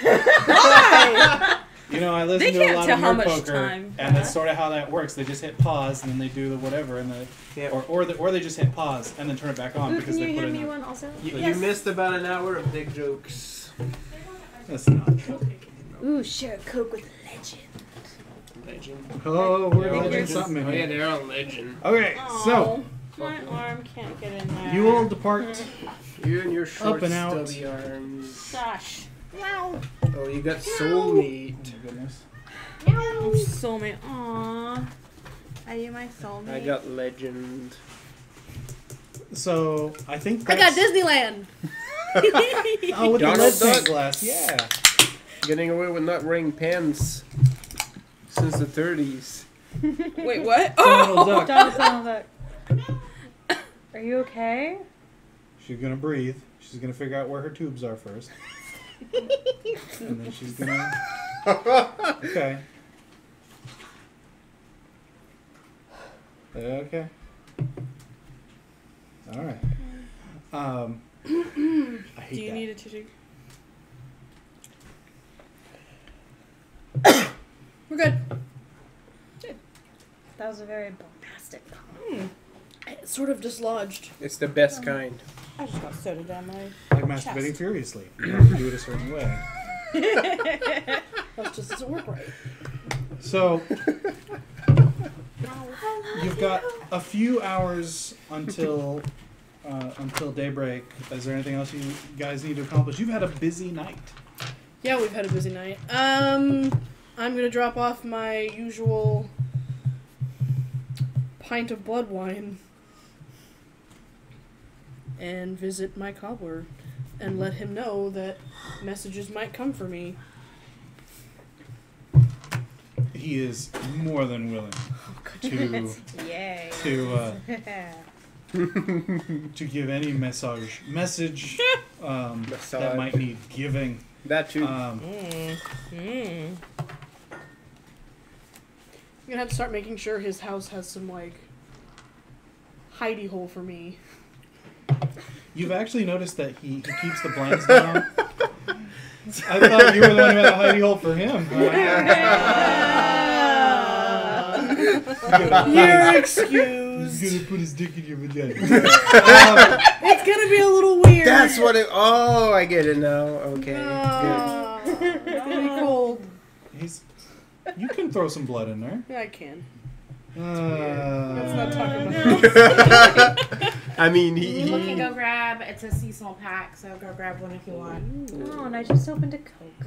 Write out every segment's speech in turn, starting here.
Why? You know, I listen to a lot of Nerd Poker, and that's sort of how that works. They just hit pause, and then they do the whatever, and or they just hit pause and then turn it back on because they put it in. One also? You missed about an hour of dick jokes. That's not true. Ooh, share a Coke with a legend. Oh, we're legend something in Oh, yeah, here. they're on legend. Okay, so My arm can't get in there. you all depart. You and your short, Up and out. stubby arms. Gosh. Oh, you got soulmate. Oh my goodness. Oh, soulmate. Aww. Are you my soulmate? I got legend. So I think I got that's... Disneyland. Oh, with Donald the lead paint Duck. glass, yeah. Getting away with not wearing pants since the 30s. Wait, what? Donald Duck. Donald Duck. Are you okay? She's gonna breathe. She's gonna figure out where her tubes are first, and then she's gonna. Okay. Okay. All right. I hate Do you that. need a tissue? We're good. That was a very bombastic comment. It sort of dislodged. It's the best kind. I just got soda down my Like masturbating furiously. You have to do it a certain way. That just doesn't work right. So you've got a few hours until daybreak. Is there anything else you guys need to accomplish? You've had a busy night. Yeah, we've had a busy night. I'm gonna drop off my usual pint of blood wine and visit my cobbler and let him know that messages might come for me. He is more than willing Yay. to give any message that might need giving. That too. I'm gonna have to start making sure his house has some, like, hidey hole for me. You've actually noticed that he keeps the blinds down. I thought you were the one who had a hidey hole for him. You're excused. He's gonna put his dick in your vagina. It's gonna be a little weird. That's what it. Oh, I get it now. Okay, It's gonna be cold. You can throw some blood in there. Yeah, I can. Let's not talk about good. I mean, You can go grab. It's a seasonal pack, so go grab one if you want. Oh, and I just opened a Coke.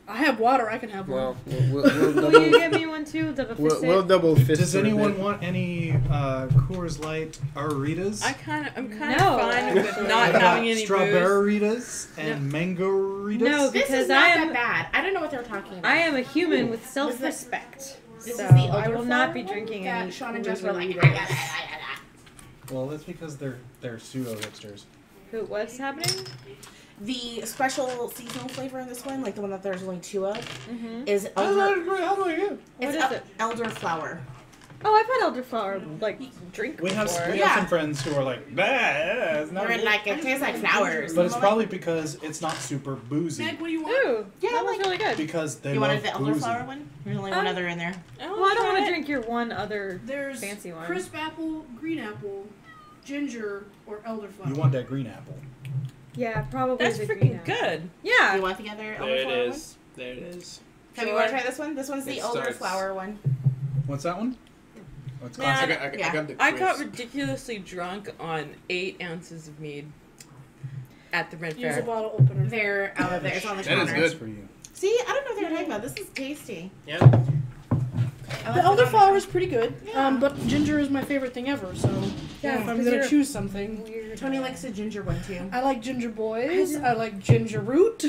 I have water. I can have one. Well, we'll double. Will you get me one too? Double fist We'll double fist. Does it a anyone bit. want any Coors Light Aritas? I'm kind of No. fine with not having any booze. Strawberry Ritas and mango Ritas? No, This because is not I am that bad. I don't know what they're talking about. I am a human with self-respect. This So is the I will not elderflower be drinking that any Sean and Coors Jess were like, Ritas. Well, that's because they're pseudo hipsters. What's happening? The special seasonal flavor in this one, like the one that there's only two of, Mm-hmm. is How do elder. I get? What It's is it? elderflower. Oh, I've had elderflower drink We have before. Yeah. some friends who are like, bah, it's not Or good." like it tastes like flowers. But it's probably because it's not super boozy. Meg, what do you want? Ooh, Yeah, that was like- really good. Because they You love wanted the boozy. elderflower one? There's only one other in there. Well, I don't want to drink your one other There's fancy one. crisp apple, green apple, ginger, or elderflower. You want that green apple. Yeah, probably That's the green freaking apple. good. Yeah. You want the other elderflower There it one? is. There it is. Have you want to try this one? This one's the It starts- elderflower one. What's that one? What's Man, classic? I Yeah. got the I got crisp. ridiculously drunk on 8 ounces of mead at the Red Use a Fair. bottle opener. They're out of there. It's on the That is counter. good. for you. See, I don't know what they're talking about. This is tasty. Yeah. I The left it on elderflower is pretty good, Yeah. but ginger is my favorite thing ever. So Yeah, if I'm 'cause gonna you're choose something, Weird. Tony likes the ginger one too. I like ginger boys. I like ginger root.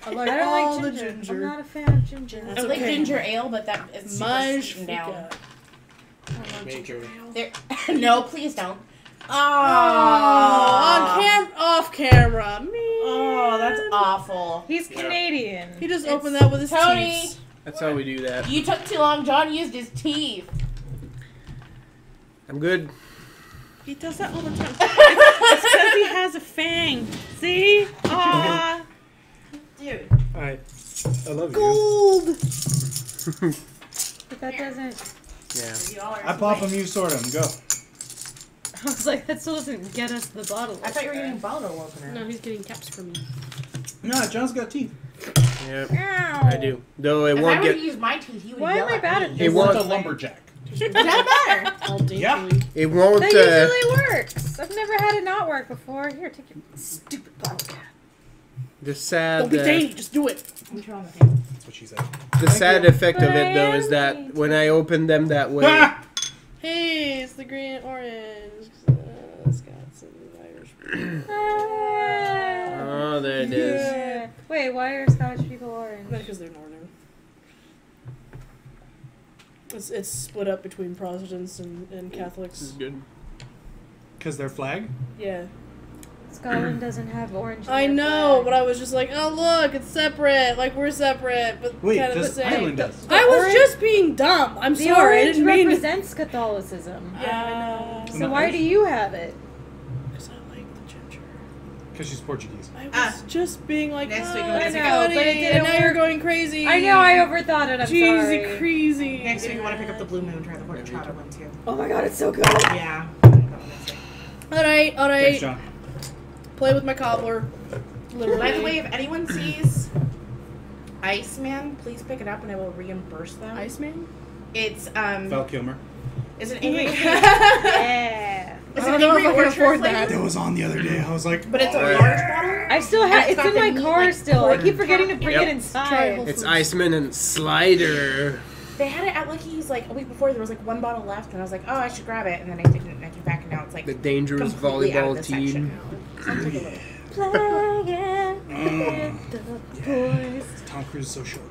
I like I don't all like the ginger. ginger. I'm not a fan of ginger. I That's like okay. ginger ale, but that is super My sweetened down. Major. There, no, please don't. Oh, off camera. Me. Oh, that's awful. He's Canadian. He just It's opened that with his Tony. teeth. That's how we do that. You took too long. John used his teeth. I'm good. He does that all the time. It's because he has a fang. See? Aww. Dude. I love Gold! But that doesn't... Yeah. I pop them, you sort them. Go. I was like, that still doesn't get us the bottle. I thought you were getting bottle opener. No, he's getting caps for me. No, John's got teeth. Yep. Ow. I do. Though it If I won't were get. to use my teeth, you would Why yell am I bad at me. this? It won't. a lumberjack. It doesn't matter. All daintily. Yeah. It won't. That usually works. I've never had it not work before. Here, take your stupid bottle cap. The sad. Don't be dainty, just do it. I'm trying to think. That's what she said. The sad effect of But it though I is am that dainty. when I open them that way, Ah! Hey, it's the green and orange. It's got some Irish. oh, there it is. Yeah. Wait, why are Scottish people orange? Not because they're northern. It's split up between Protestants and This is Catholics. good. Because their flag? Yeah. Scotland doesn't have orange. in I their know, flag. but I was just like, oh look, it's separate. Like we're separate, but Wait, kind of the this same. island does. I was orange- just being dumb. I'm The sorry. I orange didn't mean to. represents Catholicism. Yeah, I know. So why do you have it? Because I like the ginger. Because she's Portuguese. I was just being like, Next oh, week I'm I gonna take know, it. But it didn't and now you're work. going crazy. I know I overthought it. I'm Cheesy, sorry. crazy. Next week, you want to pick up the blue moon, try the horchata one too. Oh my god, it's so good. Yeah. All right, all Thanks, right. John. Play with my cobbler. Literally. By the way, if anyone sees Iceman, please pick it up and I will reimburse them. Iceman? It's Val Kilmer. Is it angry? Yeah. Is I it don't know angry if I can orchard afford flavor? that. That was on the other day. I was like, But it's a large bottle. I still have. It's It's got in the my neat, car like, still. I keep cork forgetting to cap. bring Yep. it inside. It's Iceman and Slider. They had it at Lucky's like a week before. There was like one bottle left, and I was like, oh, I should grab it. And then I didn't. And I came back, and now it's like The dangerous completely out of volleyball the section team. now. So I'm taking a little. Playing with the boys. Tom Cruise is so short.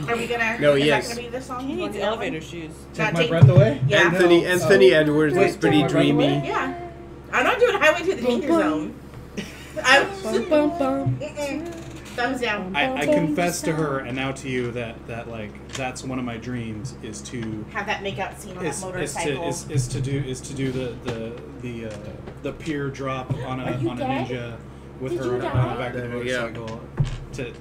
Are we gonna? No, is yes. that gonna be the song? He You wanna needs do that one? elevator shoes. Take my Jake- breath away? Yeah. Anthony Edwards was Wait, pretty take my breath away? dreamy. Yeah. I'm not doing Highway to the Danger Zone. Bum, bum, bum. Thumbs down. I confess to her and now to you that like that's one of my dreams is to Have that makeout scene on that is motorcycle. to do the pier drop on Are you a dead? ninja with Did her you on the die? back of the There we go. motorcycle to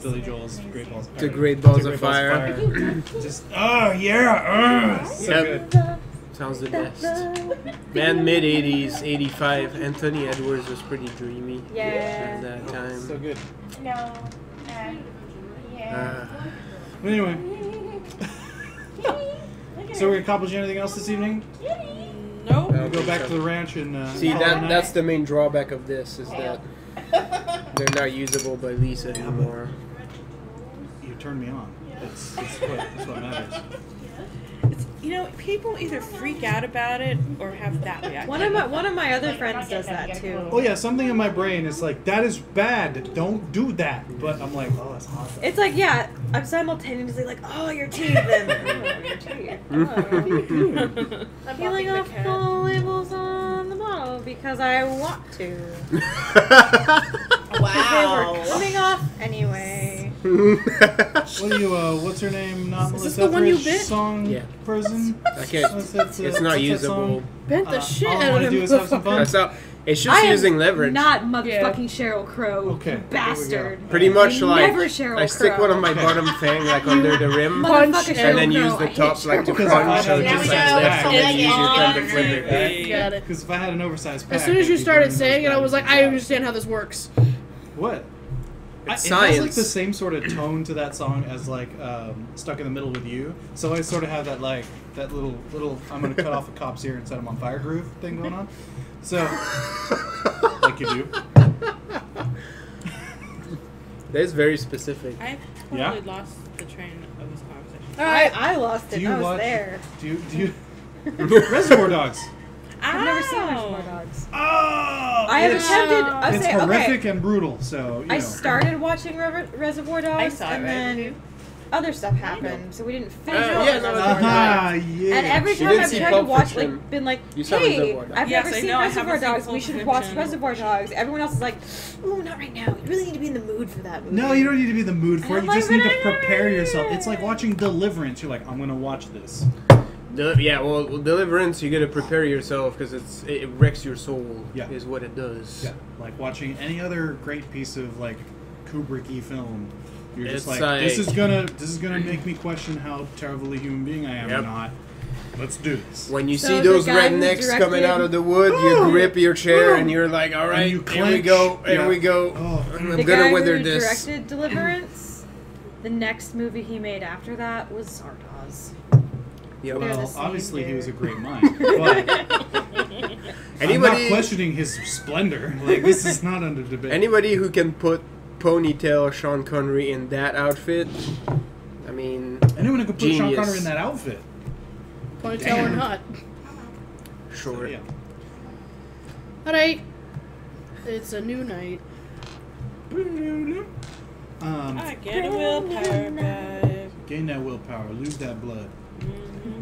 Billy Joel's Great Balls. To Great Balls of Fire. Are you dead? Just so Yep. good. Sounds the best. Man, mid 80s, 85. Anthony Edwards was pretty dreamy Yeah. at that time. So good. No. Uh, But anyway, so we're gonna accomplish anything else this evening? Nope. We'll go back to the ranch and see, call it a night? that's the main drawback of this is that they're not usable by Lisa anymore. You turned me on. That's what matters. It's, you know, people either freak out about it or have that reaction. One of my other friends does that too. Oh yeah, something in my brain is like that is bad. Don't do that. But I'm like, oh, that's awesome. It's like, yeah, I'm simultaneously like, oh, your teeth, and oh, your teeth. Oh. I'm Peeling mopping off the cat. the labels on the bottle because I want to. Wow. They were coming off anyway. What are you? What's her name? Not Is this Melissa the one you Etheridge bit? song Yeah. person. I can't. What's that, It's what's not that usable. song? Bent the shit All I out want of to him. do is have some fun. That's not. It's just I am using leverage. Not motherfucking Sheryl Crow. Okay, You bastard. Pretty much I'm like never Sheryl I stick Crow. one of my bottom thing like under the rim, Punch Motherfucker and then Sheryl use Crow. the I hate top like to Sheryl Because Crow. I punch, so Now just we like know left, and it's then use your thumb to flip it. Hey. Got it. Because if I had an oversized pack, As soon as you I'd be started burning saying it, those I was like, batteries I out. understand how this works. What? It's It has like science. the same sort of tone to that song as like Stuck in the Middle with You. So I sort of have that like that little I'm gonna cut off a cop's ear and set him on fire groove thing going on. So like you do. That's very specific. I Yeah? totally lost the train of this conversation. I lost it. Do you I was watch? there. Do you Reservoir Dogs? I've never seen Ow. Reservoir Dogs. Oh, I have it's, attempted. I It's say, horrific okay. and brutal. So you I know. started watching Reservoir Dogs, I saw it and right then with you. other stuff happened, so we didn't finish Yeah, all no, Reservoir it's Dogs. Ah, yeah. And every She time didn't I've see tried to Pulp watch, Fiction. like, been like, You saw hey, Reservoir Dogs. I've Yes, never I seen know, I Reservoir haven't seen Dogs. We Pulp should watch Fiction. Reservoir Dogs. Everyone else is like, ooh, not right now. You really need to be in the mood for that movie. No, you don't need to be in the mood for it. And You I'm just like, need to but I- prepare yourself. It's like watching Deliverance. You're like, I'm gonna watch this. Yeah, well, Deliverance, you gotta prepare yourself because it wrecks your soul. Yeah. Is what it does. Yeah, like watching any other great piece of like Kubrick-y film. You're just It's like, this like- is gonna make me question how terrible a human being I am or Yep. not. Let's do this. When you So see the those guy who rednecks coming directed- out of the wood, you grip your chair and you're like, all right, you here we clench. go, here Yeah. we go. Oh, I'm The gonna guy wither who this. directed Deliverance, the next movie he made after that was Zardoz. Yep. They're the well, same obviously he dude. was a great mind, but I'm not questioning his splendor. Like, this is not under debate. Anybody who can put ponytail Sean Connery in that outfit, I mean, Anyone who could put Sean genius. Connery in that outfit. Ponytail or not. sure. Yeah. Alright. It's a new night. I get a willpower back. Gain that willpower, lose that blood.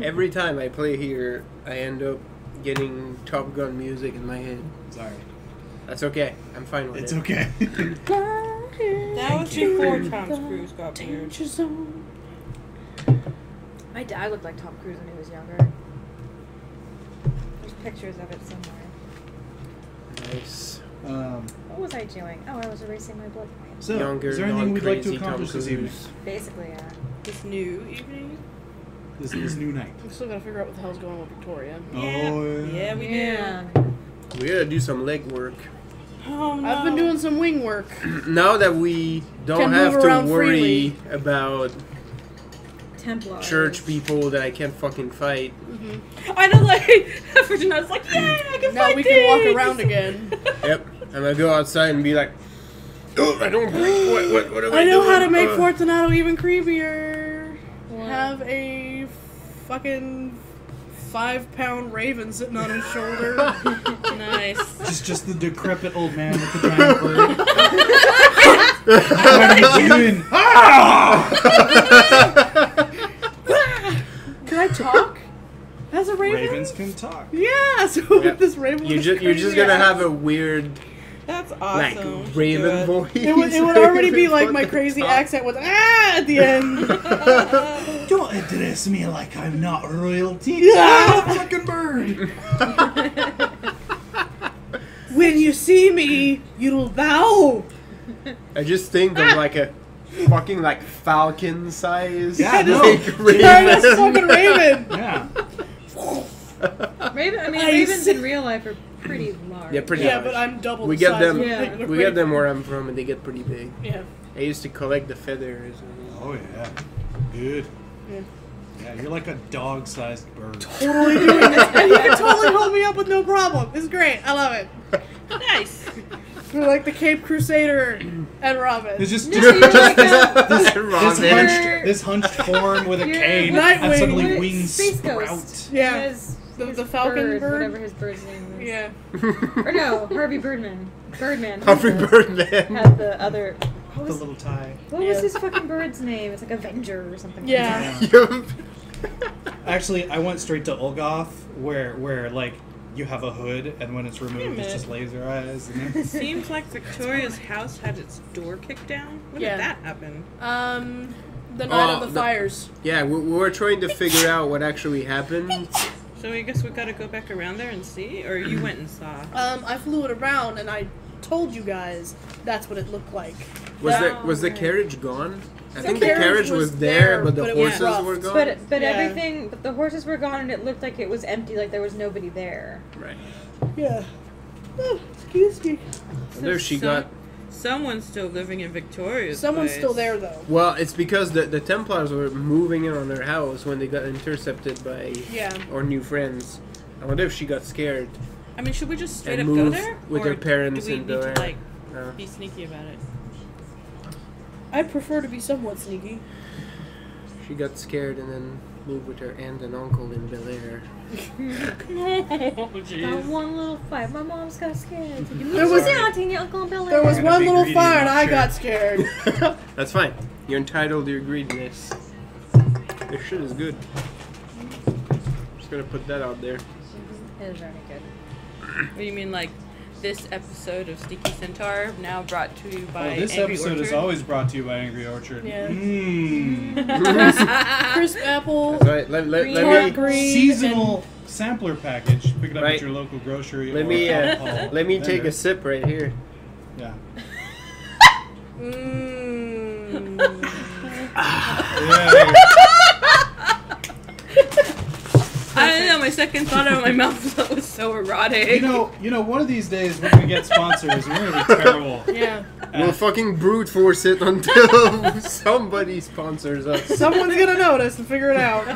Every time I play here, I end up getting Top Gun music in my head. Sorry. That's okay. I'm fine with It's it. okay. That was before Tom Cruise got weird. Danger zone. My dad looked like Tom Cruise when he was younger. There's pictures of it somewhere. Nice. What was I doing? Oh, I was erasing my blood points. So, Younger, is there anything we'd like to non-crazy Tom accomplish this evening? Cruise. Basically, yeah. This new evening? This new night. We still gotta figure out what the hell's going on with Victoria. Oh, Yeah, we Yeah. We gotta do some legwork. do. Oh no. I've been doing some wing work. Now that we don't Can have move to around worry freely. about Templars. church people that I can't fucking fight. I know, like, I was like, yay, I can Now fight we can walk pigs! around again. Yep. I'm gonna go outside and be like, oh, I don't break. What am I I know doing? how to make Fortunato even creepier. What? Have a fucking 5-pound raven sitting on his shoulder. Nice. just the decrepit old man with the giant bird. What are you doing? Ah! Can I talk? As a raven? Ravens can talk. Yeah, so Yep. this raven with You're this just crazy gonna ass. have a weird That's like awesome. raven Good. voice. It would already be like my Fucking crazy talk. accent with at the end. Don't address me like I'm not royalty. Yeah. Ah, fucking bird. When you see me, you'll bow. I just think of like a fucking like falcon size. Yeah, I know. like, Giant ass fucking raven. Yeah. Raven, I mean, I ravens see. in real life are pretty large. Yeah, pretty Yeah, large. but I'm double We the get size them. of a Yeah. regular We get them raven. where I'm from, and they get pretty big. Yeah. I used to collect the feathers. Oh yeah. Good. Yeah. Yeah, you're like a dog-sized bird. Totally doing this. And you can totally hold me up with no problem. It's great. I love it. Nice. We're like the Cape Crusader and Robin. It's just, No, you're like this Robin. this hunched form with a You're cane, Nightwing. and suddenly What? wings Space sprout. Ghost. Yeah. His The falcon bird? whatever his bird's name was. Yeah. Or no, Harvey Birdman. Birdman. Humphrey Birdman. Had the other. What The was, little tie. what was Yeah. his fucking bird's name? It's like Avenger or something. Yeah. Yeah. Actually, I went straight to Olgoth, where like you have a hood, and when it's removed, it's just laser eyes. And then, Seems like Victoria's house had its door kicked down. When Yeah. did that happen? The night of Oh, the the- fires. Yeah, we were trying to figure out what actually happened. So I guess we gotta go back around there and see? Or you went and saw? I flew it around and I told you guys that's what it looked like. Was the right. carriage gone? I The think the carriage carriage was was there, there, but the but it was horses roughed. were gone. But Yeah. everything, but the horses were gone and it looked like it was empty, like there was nobody there. Right. Yeah. Oh, excuse me. There she some- got. Someone's still living in Victoria's Someone's place. still there though. Well, it's because the Templars were moving in on their house when they got intercepted by Yeah. our new friends. I wonder if she got scared. I mean, should we just straight And up go move there? with or her parents do we and need there. to, like, No. be sneaky about it? I'd prefer to be somewhat sneaky. She got scared and then moved with her aunt and uncle in Bel Air. Oh, That jeez. one little fight, my mom's got scared. There was- your auntie and your uncle in Bel There was Air. gonna one be little greedy fire and and not I share. got scared. That's fine. You're entitled to your greediness. This shit is good. Just gonna put that out there. It was very good. What do you mean, like, this episode of Sneaky Centaur, now brought to you by this Angry episode Orchard? is always brought to you by Angry Orchard. Yeah. Mmm. Crisp apple. That's right. Let Tart me green. Seasonal sampler package. Pick it up Right. at your local grocery. let or me alcohol let me take vendor. a sip right here. Yeah. Yeah. I don't know. My second thought out of my mouth was so erotic. You know, one of these days we're gonna get sponsors and we're gonna be terrible. Yeah. We'll fucking brute force it until somebody sponsors us. Someone's gonna notice and figure it out.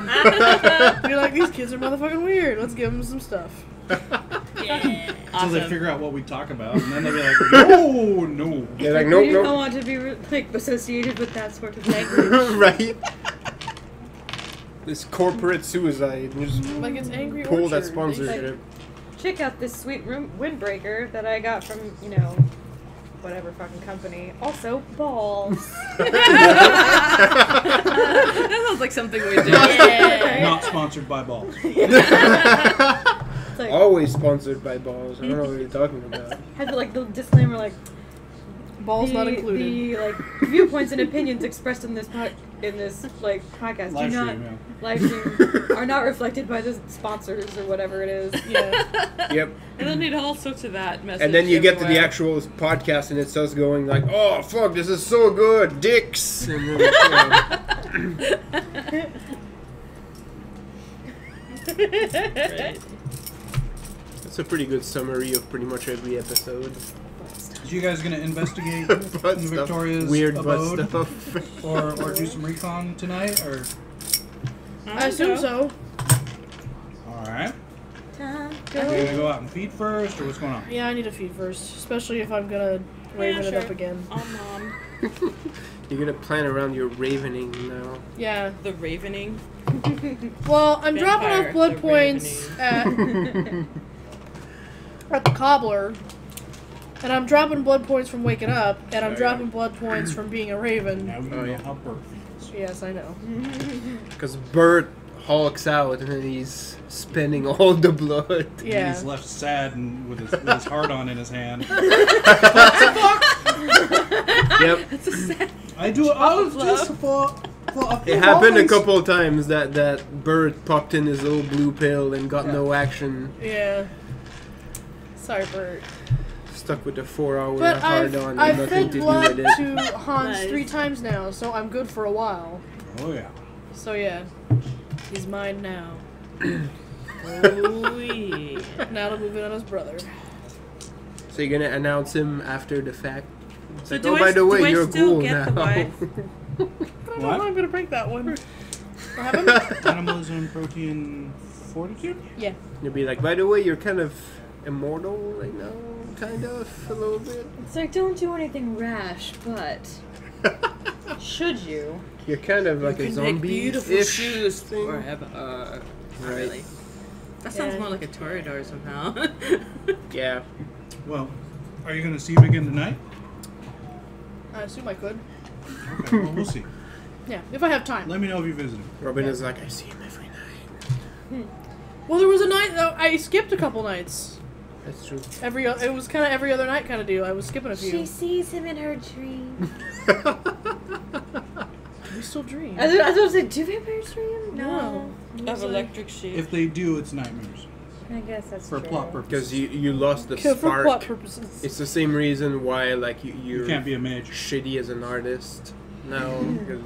Be like, these kids are motherfucking weird. Let's give them some stuff. Yeah. So Awesome. they figure out what we talk about, and then they'll be like, no, no. They're like, We nope, don't nope. want to be like associated with that sort of language. Right? This corporate suicide. You just Like it's Angry pull that Orchard. sponsorship. Check out this sweet windbreaker that I got from, you know, whatever fucking company. Also, balls. That sounds like something we do. Yeah. Not sponsored by balls. It's like, Always sponsored by balls. I don't know what you're talking about. had the, like the disclaimer like Balls not included. The like viewpoints and opinions expressed in this like podcast Live do not stream, yeah. live stream are not reflected by the sponsors or whatever it is. Yeah. Yep. And then need all sorts of that message. And then you get to the everywhere. actual podcast and it starts going like, oh, fuck, this is so good. Dicks. And then, Right. That's a pretty good summary of pretty much every episode. So you guys gonna investigate Butt stuff. Victoria's Weird abode, butt stuff. or do some recon tonight, or? I assume so. All right. Time Are you gonna go out and feed first, or what's going on? Yeah, I need to feed first, especially if I'm gonna raven it sure. up again. Oh, Mom. You're gonna plan around your ravening now. Yeah. The ravening. Well, I'm dropping Vampire, off blood the points at the cobbler, and I'm dropping blood points from waking up, and I'm dropping blood points from being a raven. Now you Oh, know yeah. how Bert feels. Yes, I know. Because Bert hulks out and then he's spending all the blood. And Yeah. he's left sad and with his heart on in his hand. Yep. That's a sad. I do. I was love. just for a few It happened a moments. couple of times that Bert popped in his little blue pill and got no action. Yeah. Sorry, Bert. Stuck with the 4-hour But hard on and I've nothing fed to do blood with it. to Hans Nice. 3 times now, so I'm good for a while. Oh yeah. So yeah, he's mine now. Oh, yeah. Now to move in on his brother. So you're gonna announce him after the fact? It's So like, do oh, I- by the do way, I you're still cool get now. the wife? I don't know What? how I'm gonna break that one. What happened? Animalism, protein, fortitude. Yeah. You'll be like, by the way, you're kind of immortal right now, kind of, a little bit. It's like, don't do anything rash, but should you? You're kind of like You a can make beautiful zombie-ish shoes thing. forever. Right. Really. That sounds Yeah. more like a Toreador somehow. Yeah. Well, are you gonna see him again tonight? I assume I could. Okay. Well, we'll see. Yeah, if I have time. Let me know if you visit him. Robin is like, I see him every night. Well, there was a night though I skipped a couple nights. That's true. It was kind of every other night kind of deal. I was skipping a few. She sees him in her dreams. We still dream. I was about to say, do vampires dream? No. Of electric sheep. If they do, it's nightmares I guess that's for true. plot purposes. Because you lost the For plot spark. purposes. It's the same reason why like you're You can't be a mage. shitty as an artist now. Because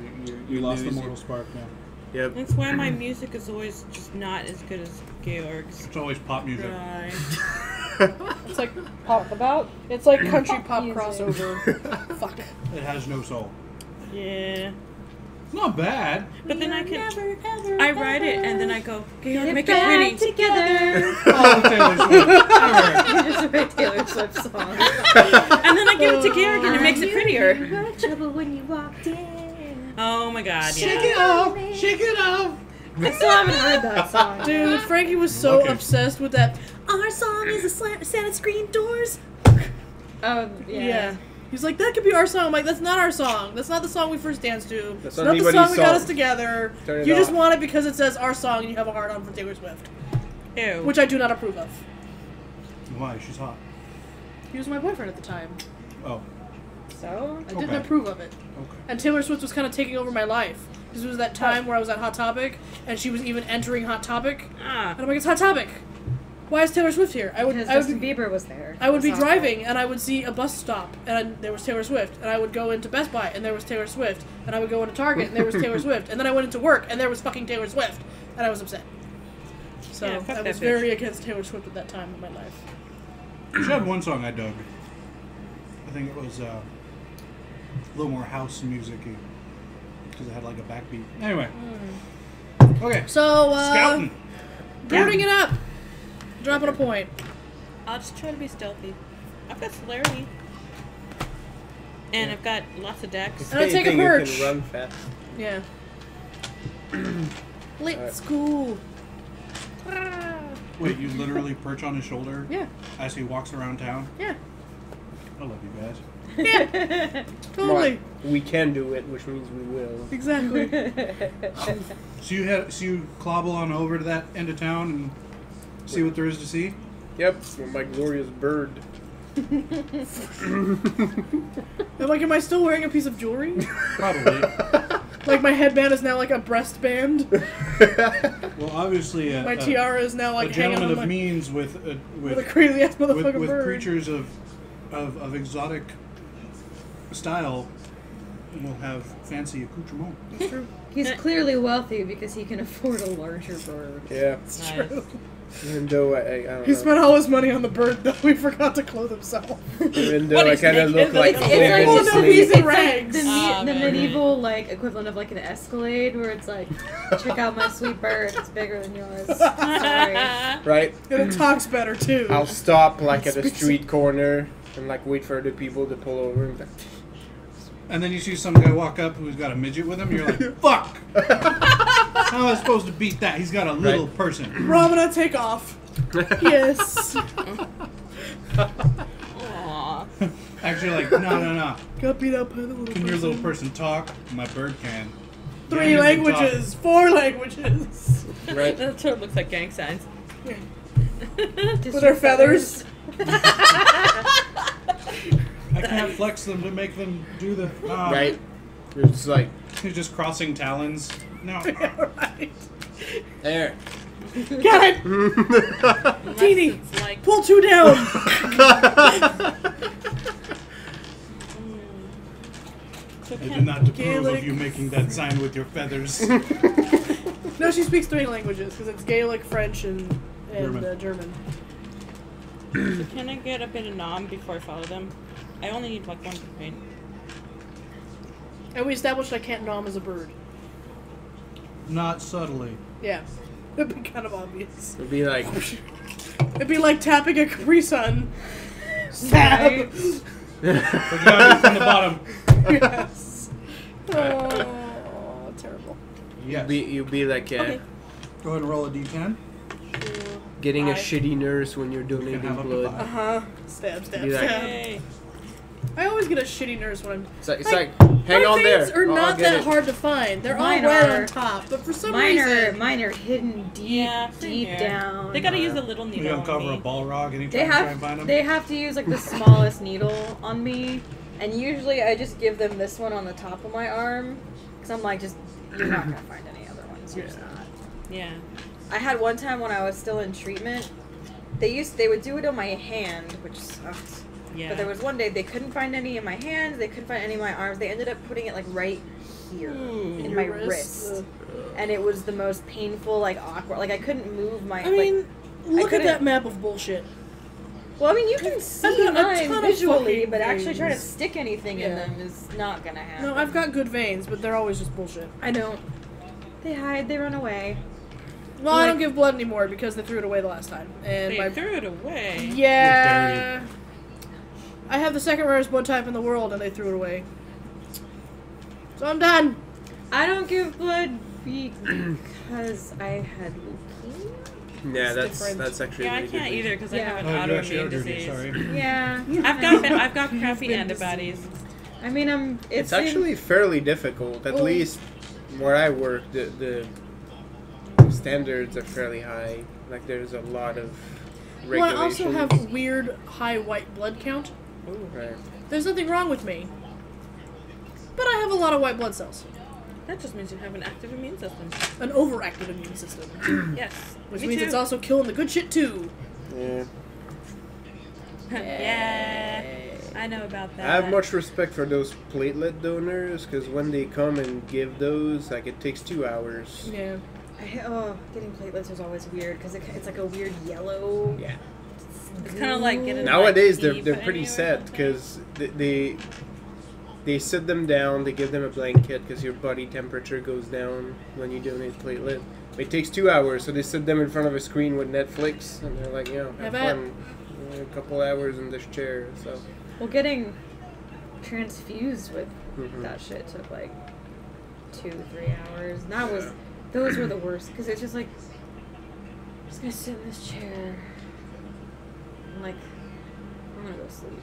You lost the lose mortal spark. Yeah. Yep. That's why my music is always just not as good as Georg's. It's always pop music. Right. It's like pop about. It's like country pop Music. crossover. Fuck. It has no soul. Yeah. It's not bad. But then I write it and then I go, Georg, Get make it back pretty. together. Oh, Taylor Swift. Alright. You just write Taylor Swift song. And then I give it to Georg and it makes it prettier. You were trouble when you walked in. Oh my god, Shake yeah. it off! Shake it off! I still haven't heard that song. Dude, Frankie was so Okay. obsessed with that. Our song is a Santa screen doors. Oh, Yeah. He's like, that could be our song. I'm like, that's not our song. That's not the song we first danced to. That's It's not not the anybody's song that got song. us together. Turn it You just off. want it because it says our song and you have a hard on for Taylor Swift. Ew. Which I do not approve of. Why? She's hot. He was my boyfriend at the time. Oh, So? I didn't Okay. approve of it. okay. And Taylor Swift was kind of taking over my life. This was that time where I was at Hot Topic and she was even entering Hot Topic. Ah. And I'm like, it's Hot Topic. Why is Taylor Swift here? Because Justin Bieber was there. I would be That's awful. driving and I would see a bus stop and there was Taylor Swift, and I would go into Best Buy and there was Taylor Swift, and I would go into Target and there was Taylor Swift, and then I went into work and there was fucking Taylor Swift, and I was upset. So Yeah, fuck I that was bitch. very against Taylor Swift at that time in my life. She had one song I dug. I think it was a little more house music-y because it had like a backbeat. Anyway. Okay. So, Scouting. boarding it up. Dropping a point. I'll just try to be stealthy. I've got celerity. And I've got lots of decks. And I take a Anything you perch. can run fast. Yeah. Let's go. Wait, you literally perch on his shoulder Yeah. as he walks around town? Yeah. I love you guys. Yeah. Totally. We can do it, which means we will. Exactly. So you clobble on over to that end of town and see what there is to see? Yep, with my glorious bird. Am I still wearing a piece of jewelry? Probably. Like my headband is now like a breast band. Well, obviously, My tiara is now a like hanging gentleman on of my means with a crazy ass motherfucking with bird. creatures of exotic style will have fancy accoutrement. That's true. He's clearly wealthy because he can afford a larger bird. Yeah, It's Nice. true. even though I don't He know. spent all his money on the bird, though. He forgot to clothe himself. Even though What, I he's kind of naked? look like It's a like Oh, full no, the, he's in it's like rags. the, Ah, the man. medieval like equivalent of like an Escalade, where it's like, check out my sweet bird, it's bigger than yours. Sorry. right. And it talks better, too. I'll stop like at a street corner and like wait for the people to pull over. And And then you see some guy walk up who's got a midget with him. You're like, fuck! How am I supposed to beat that? He's got a little person. Ramana, take off. Yes. Aw. Actually, like, no. Got beat up by the little Can your little person. person talk? My bird can. 3 Gang isn't languages. 4 languages. right. That sort of looks like gang signs. With their feathers. I can't flex them to make them do the. Right. It's like He's just crossing talons. No. Right. there. Got it. Unless Teeny. it's like Pull 2 down. I do not approve Gaelic. of you making that sign with your feathers. No, she speaks 3 languages because it's Gaelic, French, and German. German. So can I get a bit of nom before I follow them? I only need like 1 campaign. And we established I can't nom as a bird. Not subtly. Yeah. It'd be kind of obvious. It'd be like It'd be like tapping a Capri Sun. Stab. But you gotta do it from the bottom. Yes. Oh, terrible. Yes. you'd be like Okay. Go ahead and roll a d10. getting a 5. shitty nurse when you're donating have up to blood. 5. Uh-huh. Stab, stab, Be like- stab. Yay. I always get a shitty nurse when I'm... It's like hang my on there. veins are I'll not get that it. hard to find. They're Mine all red are. on top, but for some Mine reason... are hidden deep, Yeah, same deep here. down. They gotta use a little You needle uncover on a me. Balrog anytime They you try and find have them. they have to use like the smallest needle on me, and usually I just give them this one on the top of my arm, because I'm like, just you're not gonna find any other ones. You're just not. Yeah. I had one time when I was still in treatment. They would do it on my hand, which sucked. Yeah. But there was one day they couldn't find any in my hands. They couldn't find any in my arms. They ended up putting it like right here Ooh. in Your my wrist. wrist, and it was the most painful, like awkward. Like I couldn't move my. I mean, look at couldn't- that map of bullshit. Well, I mean, you can see got a mine ton of visually, fucking but actually trying to veins. stick anything in Yeah. them is not gonna happen. No, I've got good veins, but they're always just bullshit. I don't. They hide. They run away. Well, I don't give blood anymore because they threw it away the last time. And They my threw it away. Yeah. I have the second rarest blood type in the world, and they threw it away. So I'm done. I don't give blood because I had leukemia. Yeah, It's different. that's actually Yeah, I really can't good. either because I Yeah. have Oh, an you actually are autoimmune dirty, disease. sorry. Yeah. I've got crappy antibodies. I mean, It's actually fairly difficult. At Oh. least where I work, the standards are fairly high. Like there's a lot of Well, I regulations. also have weird high white blood count. Right. There's nothing wrong with me. But I have a lot of white blood cells. That just means you have an active immune system. An overactive immune system. Yes. Which Me means too. it's also killing the good shit too. Yeah. Yeah. I know about that. I have much respect for those platelet donors because when they come and give those, like it takes 2 hours. Yeah. Getting platelets was always weird because it's like a weird yellow. Yeah. It's kind of like getting Nowadays like, they're pretty sad because they sit them down, they give them a blanket because your body temperature goes down when you donate platelet. It takes 2 hours, so they sit them in front of a screen with Netflix, and they're like, have fun. A couple hours in this chair. So. Well, getting transfused with that shit took like 2-3 hours. And those were the worst because it's just like I'm just gonna sit in this chair. I'm like, I'm gonna go sleep.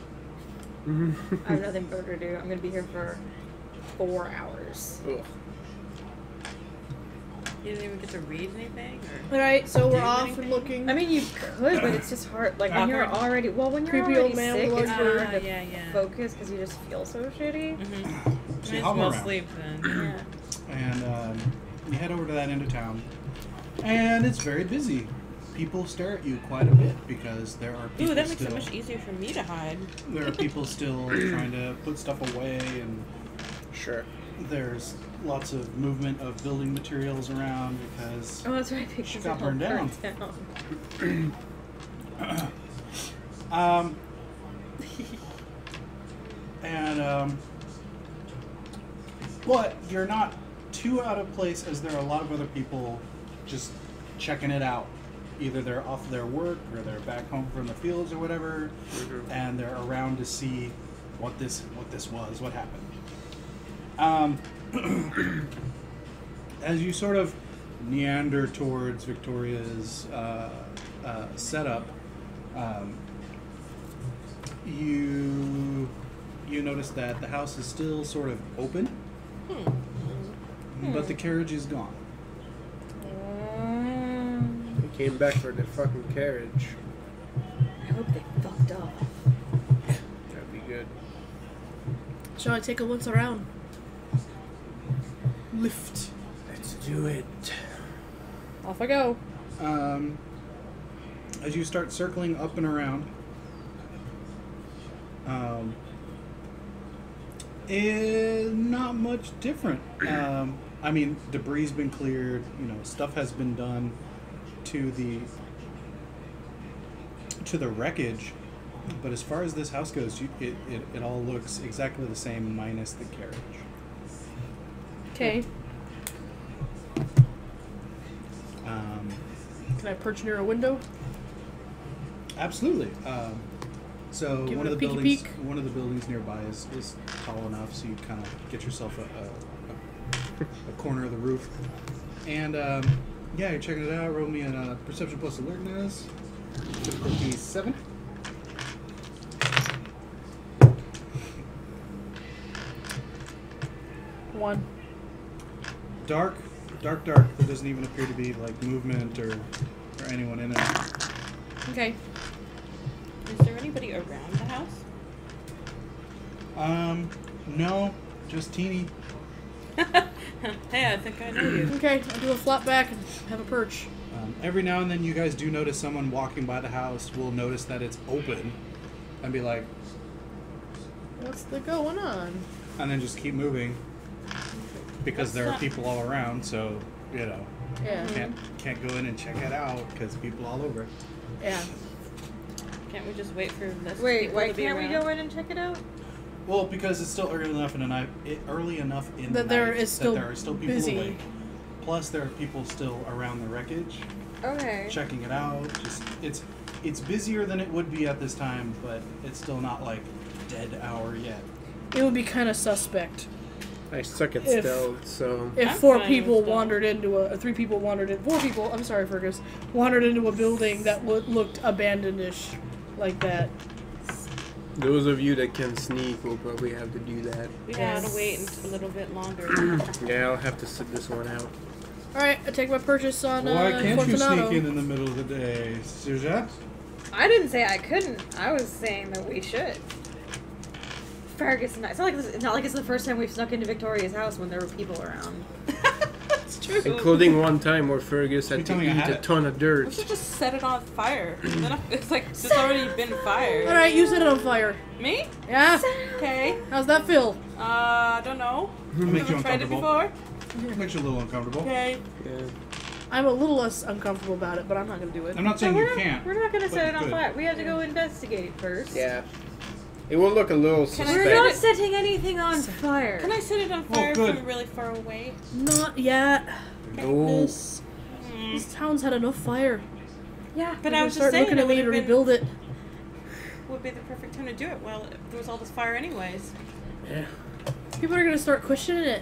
I have nothing better to do. I'm gonna be here for 4 hours. Ugh. You didn't even get to read anything? Or Alright, so we're do off anything? and looking. I mean, you could, but it's just hard. Like when you're already when you're Creepy already old man sick, with it's large hard to yeah. focus because you just feel so shitty. So Might you as hop well around. sleep then. Yeah. And you head over to that end of town, and it's very busy. People stare at you quite a bit because there are people Ooh, that makes still, it much easier for me to hide. there are people still trying to put stuff away, and Sure. there's lots of movement of building materials around because Oh, that's right. They She just got all burned down. But you're not too out of place as there are a lot of other people just checking it out. Either they're off their work or they're back home from the fields or whatever, and they're around to see what this was, what happened. As you sort of meander towards Victoria's setup, you notice that the house is still sort of open, but the carriage is gone. They came back for the fucking carriage. I hope they fucked up. That'd be good. Shall I take a look around? Lift. Let's do it. Off I go. As you start circling up and around, not much different. I mean, debris's been cleared. You know, stuff has been done to the wreckage. But as far as this house goes, it all looks exactly the same minus the carriage. Okay. Can I perch near a window? Absolutely. So Give one it of a the peeky buildings, peek. one of the buildings nearby is tall enough, so you kind of get yourself a corner of the roof. And yeah, you're checking it out. Roll me a perception plus alertness. Difficulty 7. One. Dark. There doesn't even appear to be like movement or anyone in it. Okay. Is there anybody around the house? No, just teeny. Hey, I think I know you. Okay, I'll do a flop back and have a perch. Every now and then, you guys do notice someone walking by the house will notice that it's open, and be like, What's the going on? and then just keep moving because there are people all around. So you know, Yeah. can't go in and check it out because people all over it. Yeah. Can't we just wait for this? Wait, people why to be can't we around? go in and check it out? Well, because it's still early enough in the night. That there night is still that there are still people busy. awake. Plus, there are people still around the wreckage, Okay. checking it out. Just it's busier than it would be at this time, but it's still not like dead hour yet. It would be kind of suspect I suck at If- stealth, so if I'm four fine people with that. wandered into a, 3 people wandered in, 4 people, I'm sorry, Fergus, wandered into a building that looked abandoned-ish like that. those of you that can sneak will probably have to do that. We gotta wait a little bit longer. Yeah, I'll have to sit this one out. Alright, I take my purchase on Why can't you Fortunato. sneak in the middle of the day, Suzette? I didn't say I couldn't. I was saying that we should. Fergus and I. It's not like it's the first time we've snuck into Victoria's house when there were people around. It's true. Including one time where Fergus had You to tell me I eat had a it. ton of We dirt. should just set it on fire. Then it's like it's already been fired. All right, you set it on fire. Me? Yeah. Okay. How's that feel? I don't know. Make you Never tried it uncomfortable. before. Makes you a little uncomfortable. Okay. Yeah. I'm a little less uncomfortable about it, but I'm not gonna do it. I'm not So saying we're you not, can't. we're not gonna but set you it on could. fire. We have to go investigate first. Yeah. It will look a little Can I suspect. We're not setting anything on fire. Can I set it on fire good. from really far away? Not yet. No. This town's had enough fire. Yeah. But They're I was just start saying looking it at me to would rebuild it. be the perfect time to do it. Well, there was all this fire anyways. Yeah. People are gonna start questioning it.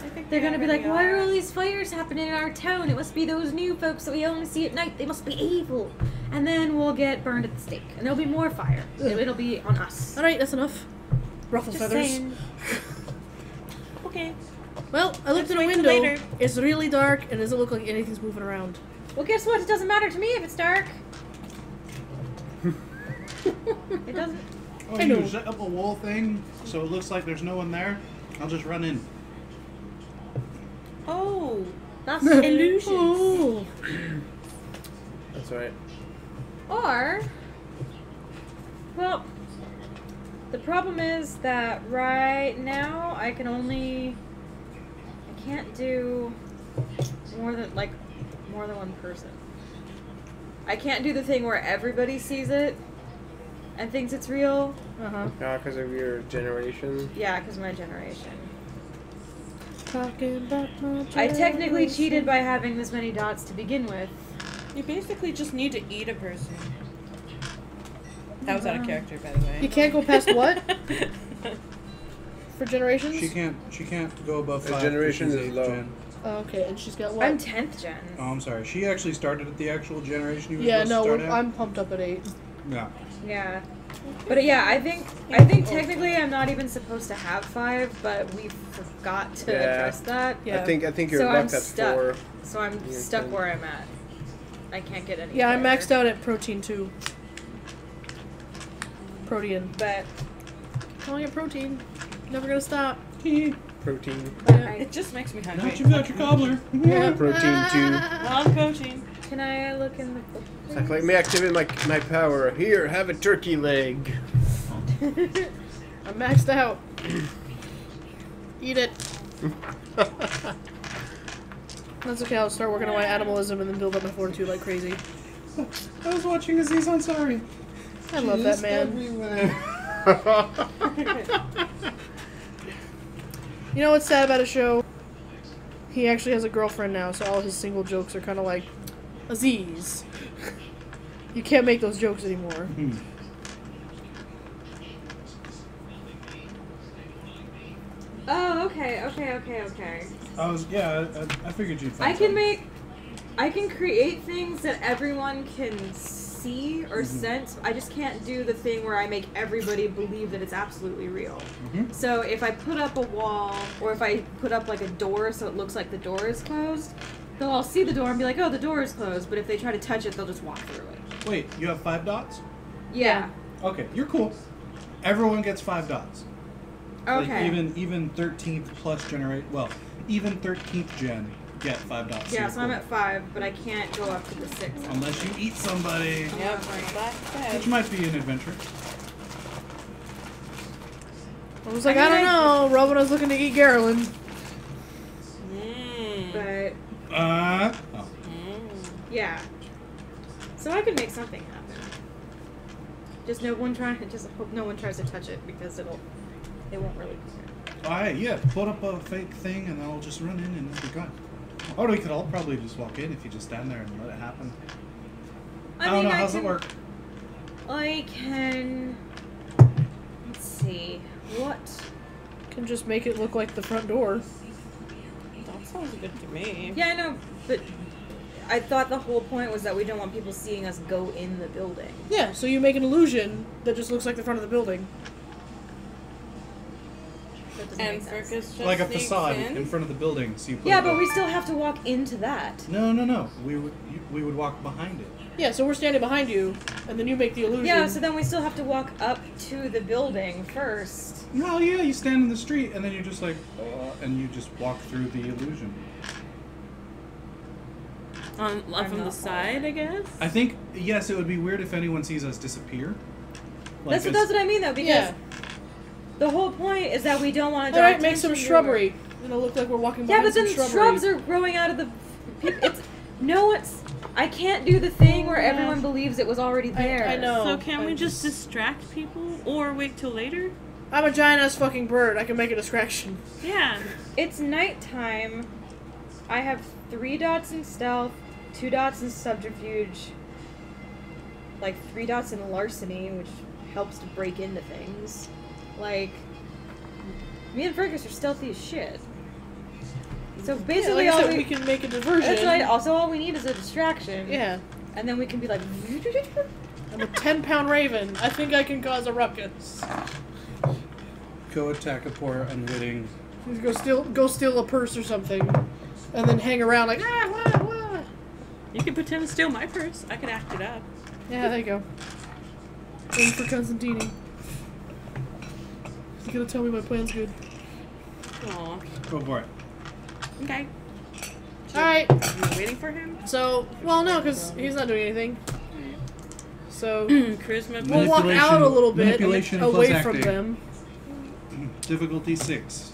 I think They're they gonna be like, already why are are. all these fires happening in our town? It must be those new folks that we only see at night. They must be evil. And then we'll get burned at the stake. And there'll be more fire. It'll be on us. All right, that's enough. Ruffle Just feathers. saying. Okay. Well, I looked Let's in a wait till window. later. It's really dark and it doesn't look like anything's moving around. Well, guess what? It doesn't matter to me if it's dark. It doesn't. Oh, I you know. set up a wall thing so it looks like there's no one there. I'll just run in. Oh. That's illusions. Oh. That's right. Or, well, the problem is that right now I can't do more than one person. I can't do the thing where everybody sees it and thinks it's real. Uh-huh. Because of your generation. Yeah, because of my generation. Talking about my I technically generation. cheated by having this many dots to begin with. You basically just need to eat a person. That was out of character, by the way. You can't go past what? For generations? She can't go above Her 5. generation she's is 8th low. gen. Oh, okay, and she's got what? I'm 10th gen. Oh, I'm sorry. She actually started at the actual generation you were Yeah, supposed no, to start at. I'm pumped up at 8. Yeah. Yeah. But yeah, I think technically I'm not even supposed to have 5, but we forgot to Yeah. address that. Yeah. I think you're So I'm locked at stuck. 4. So I'm Yeah, stuck ten. where I'm at. I can't get any. Yeah, I'm higher. maxed out at protein 2. Protein. But Calling it protein. Never gonna stop. Protein. Yeah. It just makes me Now hungry. that you've got your cobbler. Yeah. Protein 2. Love protein. can I look in the book? It's like, let me activate my power. Here, have a turkey leg. I'm maxed out. Eat it. That's okay, I'll start working on my animalism and then build up my fortitude like crazy. I was watching Aziz Ansari. I love that She's man. everywhere. You know what's sad about a show? He actually has a girlfriend now, so all his single jokes are kind of like, Aziz. You can't make those jokes anymore. Oh, okay. I figured you'd find I can create things that everyone can see or sense. I just can't do the thing where I make everybody believe that it's absolutely real. So if I put up a wall, or if I put up like a door so it looks like the door is closed, they'll all see the door and be like, oh, the door is closed. But if they try to touch it, they'll just walk through it. Wait, you have 5 dots? Yeah. Okay, you're cool. Everyone gets 5 dots. Okay. Like even 13th plus generate. Well, even 13th gen get 5 dots. Yeah, you're so I'm cool. at 5, but I can't go up to the 6. Unless you eat somebody, Yep. which might be an adventure. I was like, I don't know. Robina's looking to eat Garland. But Oh. yeah. So I can make something happen. Just hope no one tries to touch it because it won't really be there. Alright, yeah, put up a fake thing and I'll just run in and it'll be gone. Or we could all probably just walk in if you just stand there and let it happen. I don't know, how's it work? I can. Let's see. What? Can just make it look like the front door. That sounds good to me. Yeah, I know, but I thought the whole point was that we don't want people seeing us go in the building. Yeah, so you make an illusion that just looks like the front of the building. That doesn't And make sense. Fergus just Like a sneaks facade in. in front of the building, so you put Yeah, it but up. we still have to walk into that. No. We would walk behind it. Yeah, so we're standing behind you, and then you make the illusion. Yeah, so then we still have to walk up to the building first. No, yeah, you stand in the street and then you're just like, and you just walk through the illusion. On from the not side, I guess. I think yes, it would be weird if anyone sees us disappear. Like, That's what I mean though, because Yeah. the whole point is that we don't want to. Alright, make some shrubbery. It'll look like we're walking Yeah, behind but then some shrubbery. shrubs are growing out of the. It's no, it's. I can't do the thing where everyone believes it was already there. I know. So can we just distract people or wait till later? I'm a giant ass fucking bird. I can make a distraction. Yeah. It's nighttime. I have 3 dots in stealth, 2 dots in subterfuge, like 3 dots in larceny, which helps to break into things. Like, me and Fergus are stealthy as shit. So basically, yeah, like I all said, we can make a diversion. that's right. Also, all we need is a distraction. Yeah. And then we can be like. I'm a 10-pound raven. I think I can cause a ruckus. go attack a poor unwitting. Go steal a purse or something, and then hang around like wah. You could pretend to steal my purse. I could act it up. Yeah, there you go. Aim for Constantini. He's gonna tell me my plan's good. Aw. Go for it. Okay. Alright, Am I waiting for him? so, well, no, because he's not doing anything. So, Charisma. we'll walk out a little bit manipulation plus away from acting. them. Difficulty 6.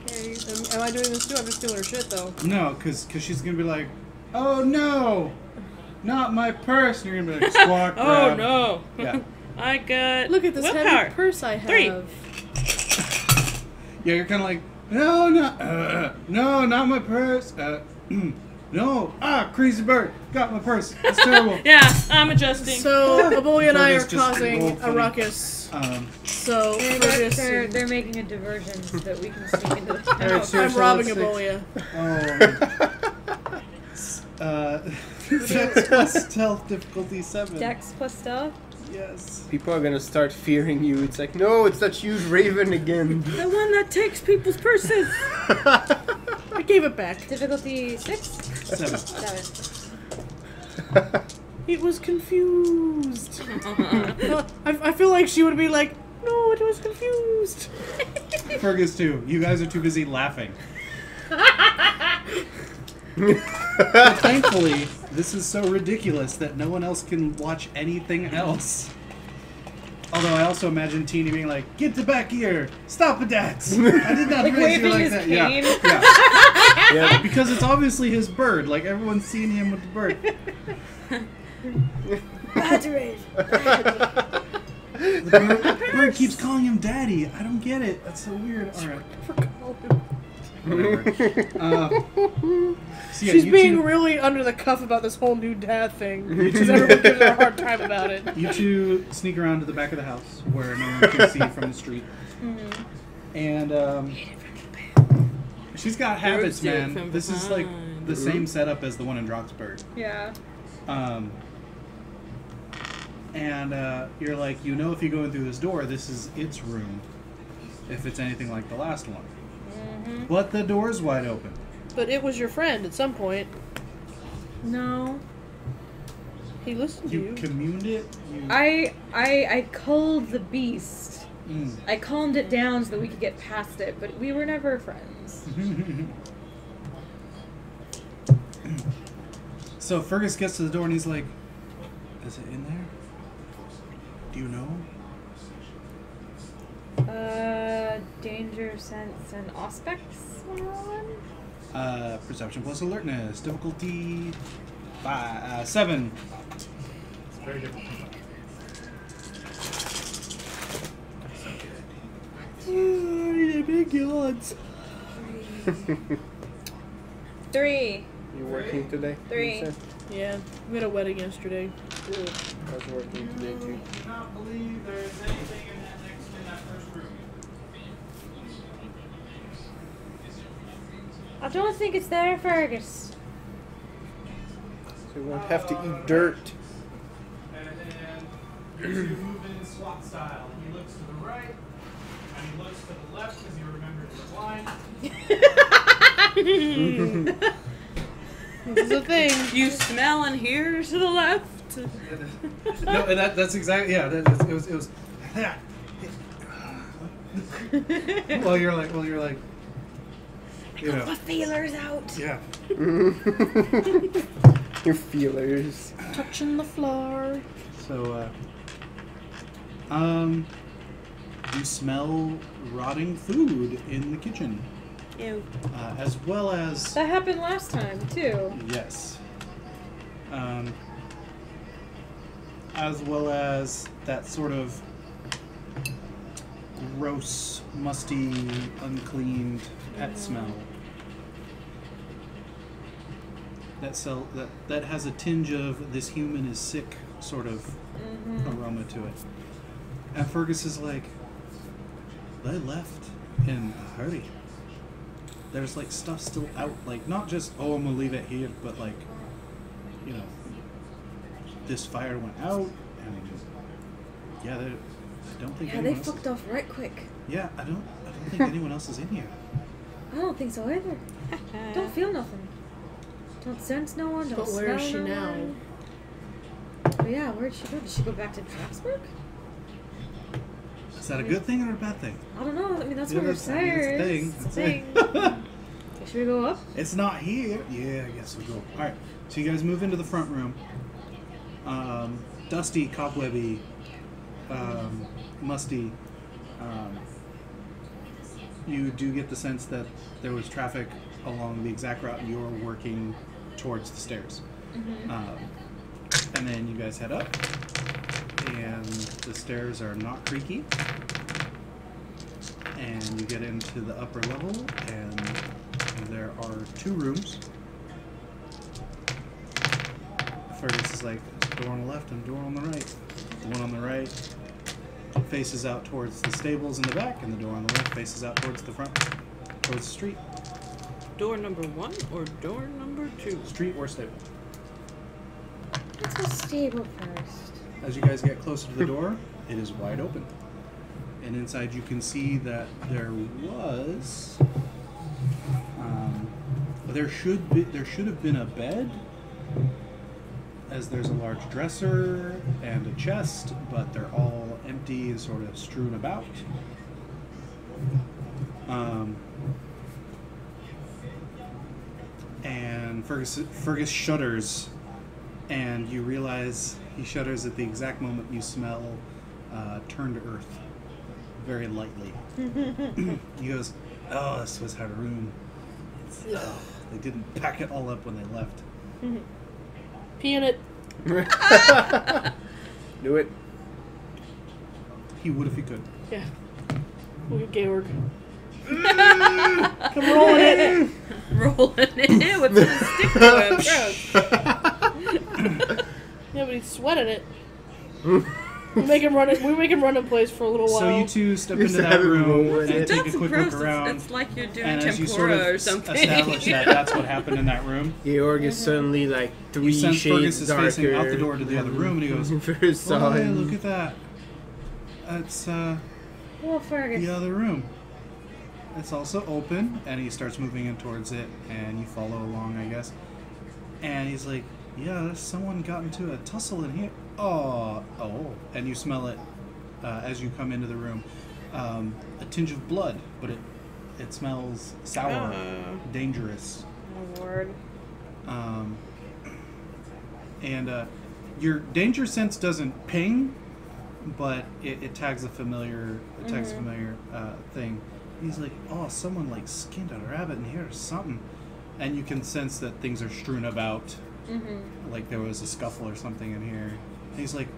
Okay, am I doing this too? I'm just stealing her shit, though. No, because she's going to be like, oh no, not my purse. And you're going to be like, squawk, Oh grab. no. Yeah. I got Look at this willpower. heavy purse I have. 3. Yeah, you're kind of like, no, no, not my purse. No, crazy bird, got my purse. It's terrible. Yeah, I'm adjusting. So, Aboy and I are Fergus just causing rolled a funny. ruckus. So, They're, Fergus they're, and- they're making a diversion so that we can sneak into the Alright, town. so- I'm robbing let's Aboya. Dex plus stealth difficulty 7. Dex plus stealth. Yes. People are gonna start fearing you. It's like, no, it's that huge raven again. The one that takes people's purses. I gave it back. Difficulty 6? 7. 7. It was confused. I feel like she would be like, no, it was confused. Fergus too. You guys are too busy laughing. But thankfully, this is so ridiculous that no one else can watch anything else. Although I also imagine Teeny being like, "Get the back here! Stop it, Dax! I did not Like raise you waving like his that." cane. Yeah, Yeah. because it's obviously his bird. Like everyone's seen him with the bird. Battery. The bird keeps calling him Daddy. I don't get it. That's so weird. All right. Whatever. So yeah, She's you being two- really under the cuff about this whole new dad thing. Because everyone gives her a hard time about it. You two sneak around to the back of the house where no one can see from the street. And she's got habits, do it man. from This is like behind. the same setup as the one in Droxburg. Yeah. And you're like, you know, if you go in through this door, this is its room. If it's anything like the last one. But the door's wide open. But it was your friend at some point. No. He listened to You you. communed it. You... I culled the beast. Mm. I calmed it down so that we could get past it, but we were never friends. So Fergus gets to the door and he's like, is it in there? Do you know? Danger, sense, and aspects 101? Perception plus alertness. Difficulty 7. It's very difficult. Big yawns. 3. You working today? 3. You said? Yeah, we had a wedding yesterday. I was working today too. I do not believe there is anything in that first room. I don't think it's there, Fergus. So you won't have to eat dirt. And then you move in SWAT style. He looks to the right, and he looks to the left because he remembers the line. This is a thing. You smell and hear to the left. No, and that's exactly, yeah, it was well, you're like, you know. My feelers out. Yeah. Your feelers. Touching the floor. So, you smell rotting food in the kitchen, Ew. as well as That happened last time too. yes, as well as that sort of gross, musty, uncleaned pet smell. That has a tinge of this human is sick sort of aroma to it. And Fergus is like, they left in a hurry. There's like stuff still out, like not just, oh, I'm gonna leave it here, but like, you know, this fire went out, and yeah, I don't think Yeah, they anyone else fucked off right quick. Yeah, I don't think anyone else is in here. I don't think so either. Don't feel nothing. Don't sense no one. Don't But where is smell she no now? one. Oh yeah, where'd she go? Did she go back to Draftsburg? Is that a good thing or a bad thing? I don't know. I mean, that's Yeah, where her that's- I mean, sire it's a is. thing. It's a That's thing. it. Should we go up? It's not here. Yeah, I guess we'll go. All right, so you guys move into the front room. Dusty, cobwebby, musty. You do get the sense that there was traffic along the exact route you're working towards the stairs. And then you guys head up, and the stairs are not creaky. And you get into the upper level, and there are 2 rooms. Fergus is like, door on the left and door on the right. The one on the right faces out towards the stables in the back, and the door on the left faces out towards the front, towards the street. Door number 1 or door number 2? Street or stable. Let's go stable first. As you guys get closer to the door, it is wide open. And inside you can see that there was... there should have been a bed, as there's a large dresser and a chest, but they're all empty and sort of strewn about. And Fergus shudders, and you realize he shudders at the exact moment you smell turn to earth, very lightly. He goes, "Oh, this was her room. They didn't pack it all up when they left." Pee in it. Do it. He would if he could. Yeah. Look at Georg. Come rolling it. Rolling it with a stick to him. Gross. Yeah, but he's sweating it. We make him run in place for a little while. So you two step Just into that have it room roll and in it. take a That's quick gross. look around. It's like you're doing And as you tempura sort of or something. establish that that's what happened in that room, Georg is suddenly like you 3 sense shades Fergus is darker. facing out the door to the other room, and he goes, First saw "Oh, hey, him. look at that. That's Well, Fergus. the other room. It's also open," and he starts moving in towards it, and you follow along, I guess. And he's like, "Yeah, there's someone got into a tussle in here. Oh, and you smell it as you come into the room. A tinge of blood, but it smells sour, dangerous. Oh, Lord. And your danger sense doesn't ping, but it tags a familiar thing. He's like, "Oh, someone like skinned a rabbit in here or something," and you can sense that things are strewn about, like there was a scuffle or something in here. And he's like,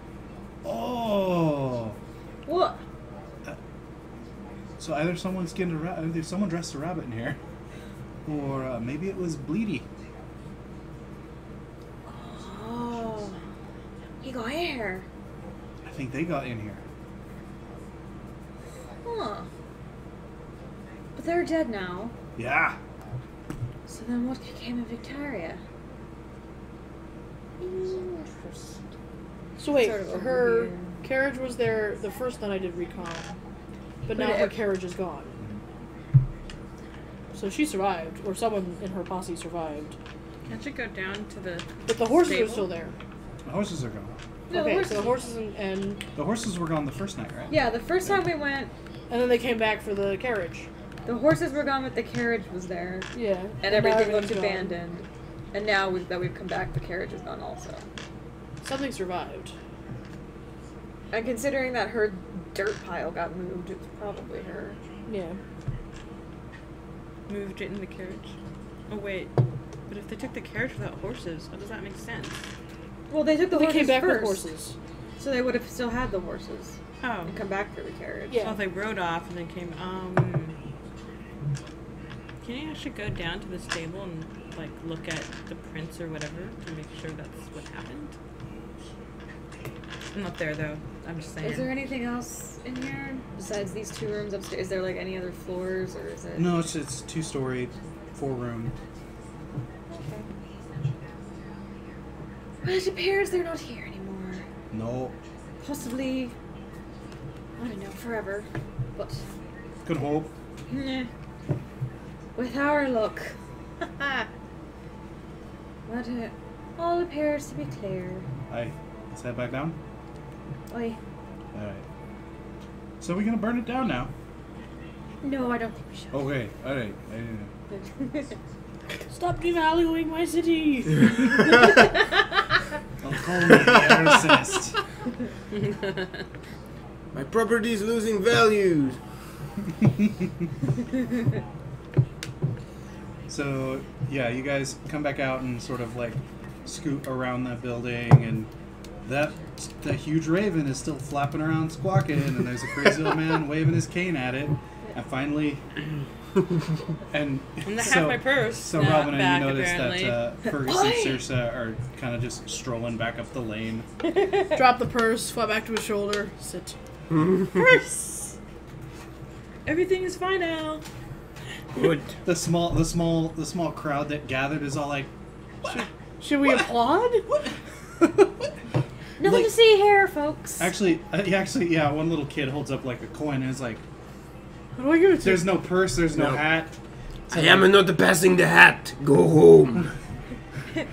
"Oh." What? So either someone skinned a rabbit, either someone dressed a rabbit in here, or maybe it was Bleedy. Oh. He got hair. I think they got in here. Huh. But they're dead now. Yeah. So then what became of Victoria? Interesting. So wait, Sort of a her weird- carriage was there the first night I did recon, but now But her it- carriage is gone. So she survived, or someone in her posse survived, Can't you go down to the... but the horses Stable? are still there. The horses are gone. No, Okay, horses- so the horses and The horses were gone the first night, right? Yeah, the first time we went, then they came back for the carriage. The horses were gone, but the carriage was there. Yeah. And now everything looked everything's gone. abandoned. And now that we've come back, the carriage is gone also. Something survived. And considering that her dirt pile got moved, it's probably her. Yeah. Moved it in the carriage. Oh wait, but if they took the carriage without horses, how does that make sense? Well, they took the They horses came back first, with horses. so they would have still had the horses Oh, and come back for the carriage. Yeah. so they rode off and then came. Can you actually go down to the stable and like look at the prints or whatever to make sure that's what happened? I'm not there though. I'm just saying. Is there anything else in here besides these 2 rooms upstairs? Is there like any other floors, or is it? No, it's 2-story, 4-room. Okay. Well, it appears they're not here anymore. No. Possibly, I don't know, forever. But Could hope. nah. With our luck. But it all appears to be clear. Aye. Let's head back down. Oi. Alright. So we're gonna burn it down now. No, I don't think we should. Okay, alright. Stop devaluing my city! I'll call me assist. My property's losing value. So, yeah, you guys come back out and sort of like scoot around that building, and that huge raven is still flapping around squawking, and there's a crazy old man waving his cane at it, and finally... and I have my purse. So not Robin, back, you notice apparently. that Fergus and Circe are kind of just strolling back up the lane. Drop the purse, fly back to his shoulder, sit. Purse. Everything is fine now. Good. The small crowd that gathered is all like, Should we applaud? Nothing Like- to see here, folks. actually, yeah. One little kid holds up like a coin and is like, What do I give it to? "There's no purse, there's no No. hat." I am not passing the hat. Go home.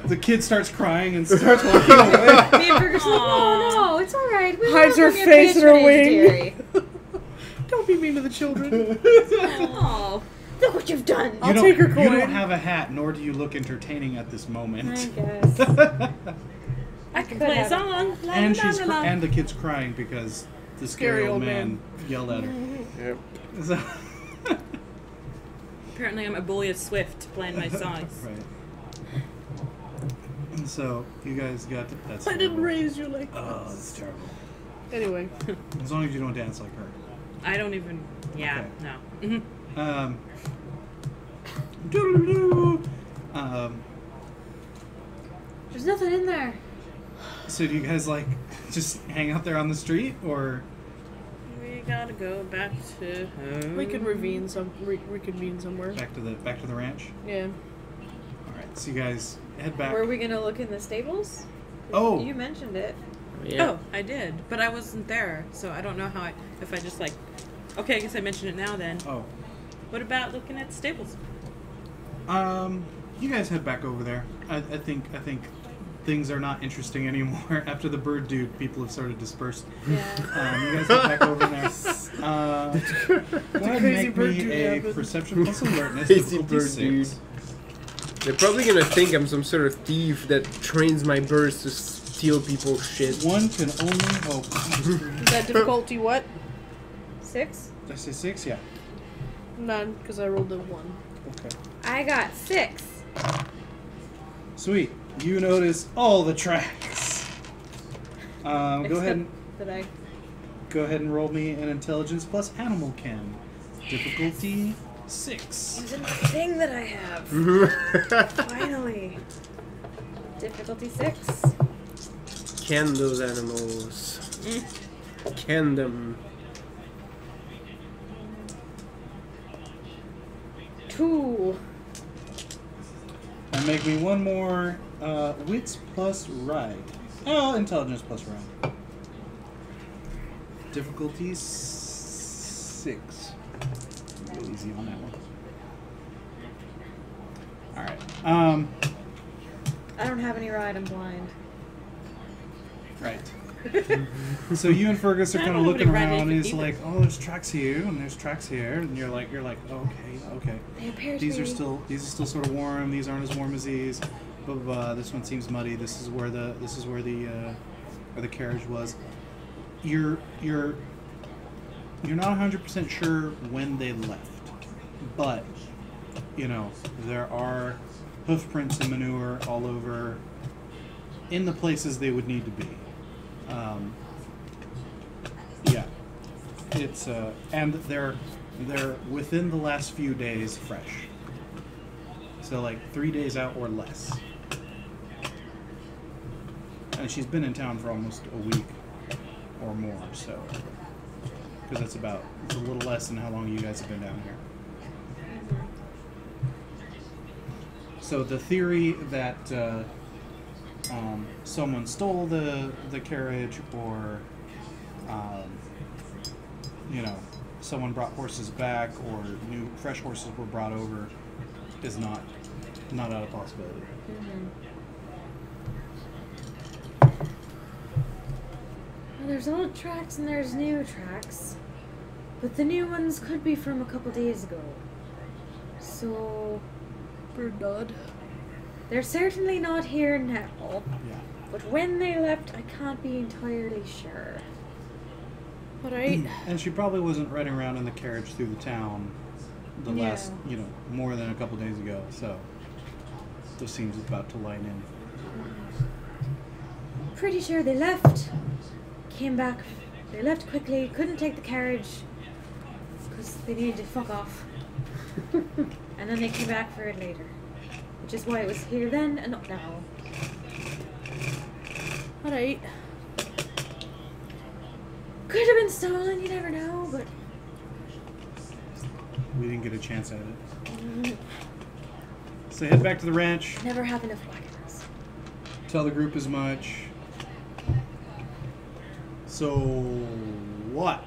The kid starts crying and starts walking away. Me and Fergus are like, oh no, it's alright. We Hides her welcome your face in her patronage, dearie." Don't be mean to the children. Oh, look what you've done. I'll take her You coin. don't have a hat, nor do you look entertaining at this I moment. guess. I can Could play a have. song. La, And la, she's la, la. and the kid's crying because the scary old man yelled at her. Yep. So, Apparently, I'm a bully as Swift playing my songs. right. And so you guys got that's I didn't terrible. raise you like Oh, this. that's terrible. Anyway, As long as you don't dance like her. I don't even. Yeah, Okay. no. Doo-doo-doo. There's nothing in there. So do you guys like just hang out there on the street, or We gotta go back to home. we can reconvene somewhere. back to the ranch? Yeah. All right. So you guys head back. Were we gonna look in the stables? Oh. You mentioned it. Yeah. Oh, I did, but I wasn't there, so I don't know how if I just like. Okay, I guess I mention it now then. Oh. What about looking at the stables? You guys head back over there. I think things are not interesting anymore after the bird dude. People have sort of dispersed. Yeah. You guys head back over there. Go ahead and crazy make bird me dude a happened. perception plus alertness. Crazy difficulty bird 6. They're probably gonna think I'm some sort of thief that trains my birds to steal people's shit. One can only hope. Is that difficulty what? 6? Did I say 6? Yeah. None, because I rolled a 1. Okay. I got 6. Sweet. You notice all the tracks. Go ahead and roll me an intelligence plus animal chem. Difficulty 6. Using the thing that I have. Finally. Difficulty 6. Can those animals. Can them. 2. And make me one more wits plus ride. Oh, intelligence plus ride. Difficulty 6. Real easy on that one. Alright. I don't have any ride, I'm blind. Right. So you and Fergus are I kind of don't looking have any around, and red he's either. like, "Oh, there's tracks here, and there's tracks here," and you're like, okay. They appear to These are be- still sort of warm. These aren't as warm as these. But this one seems muddy. This is where the carriage was. You're not 100% sure when they left, but you know there are hoof prints and manure all over in the places they would need to be. Yeah, it's and they're within the last few days fresh. So like 3 days out or less. And she's been in town for almost a week or more, so because it's a little less than how long you guys have been down here. So the theory that someone stole the carriage, or someone brought horses back, or new fresh horses were brought over, is not out of possibility. Well, there's old tracks and there's new tracks, but the new ones could be from a couple days ago. So Bird dog. they're certainly not here now. Yeah. But when they left, I can't be entirely sure. Alright. And she probably wasn't riding around in the carriage through the town the Yeah. last, more than a couple days ago. So this seems about to line in. Pretty sure they left. Came back. They left quickly. Couldn't take the carriage because they needed to fuck off. And then they came back for it later, which is why it was here then and not now. Alright. Could have been stolen. You never know, but. We didn't get a chance at it. So head back to the ranch. Never have enough wagons. Tell the group as much. So what?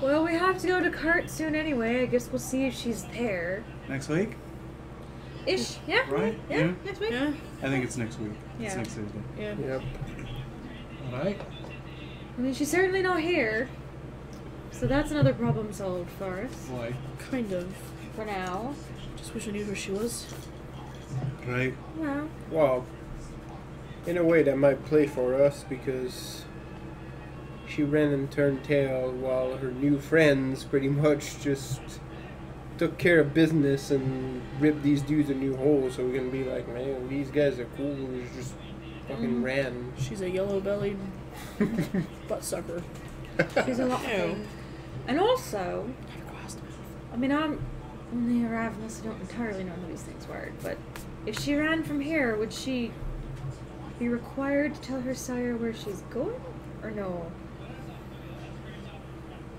Well, we have to go to Cart soon anyway. I guess we'll see if she's there. Next week? Ish. Yeah. Right? Yeah. Next week. Yeah. I think it's next week. It's Yeah. next Thursday. Yeah. Yep. Alright. I mean, she's certainly not here. So that's another problem solved for us. Why? Kind of. For now. Just wish I knew where she was. Right. Well. Well, in a way that might play for us because she ran and turned tail while her new friends pretty much just took care of business and ripped these dudes a new hole. So we're gonna be like, man, these guys are cool. We just fucking ran. She's a yellow-bellied butt sucker. She's a lot of Ew. things. And also, I mean, I'm only a ravenous. I don't entirely know how these things work, but if she ran from here, would she be required to tell her sire where she's going, or no?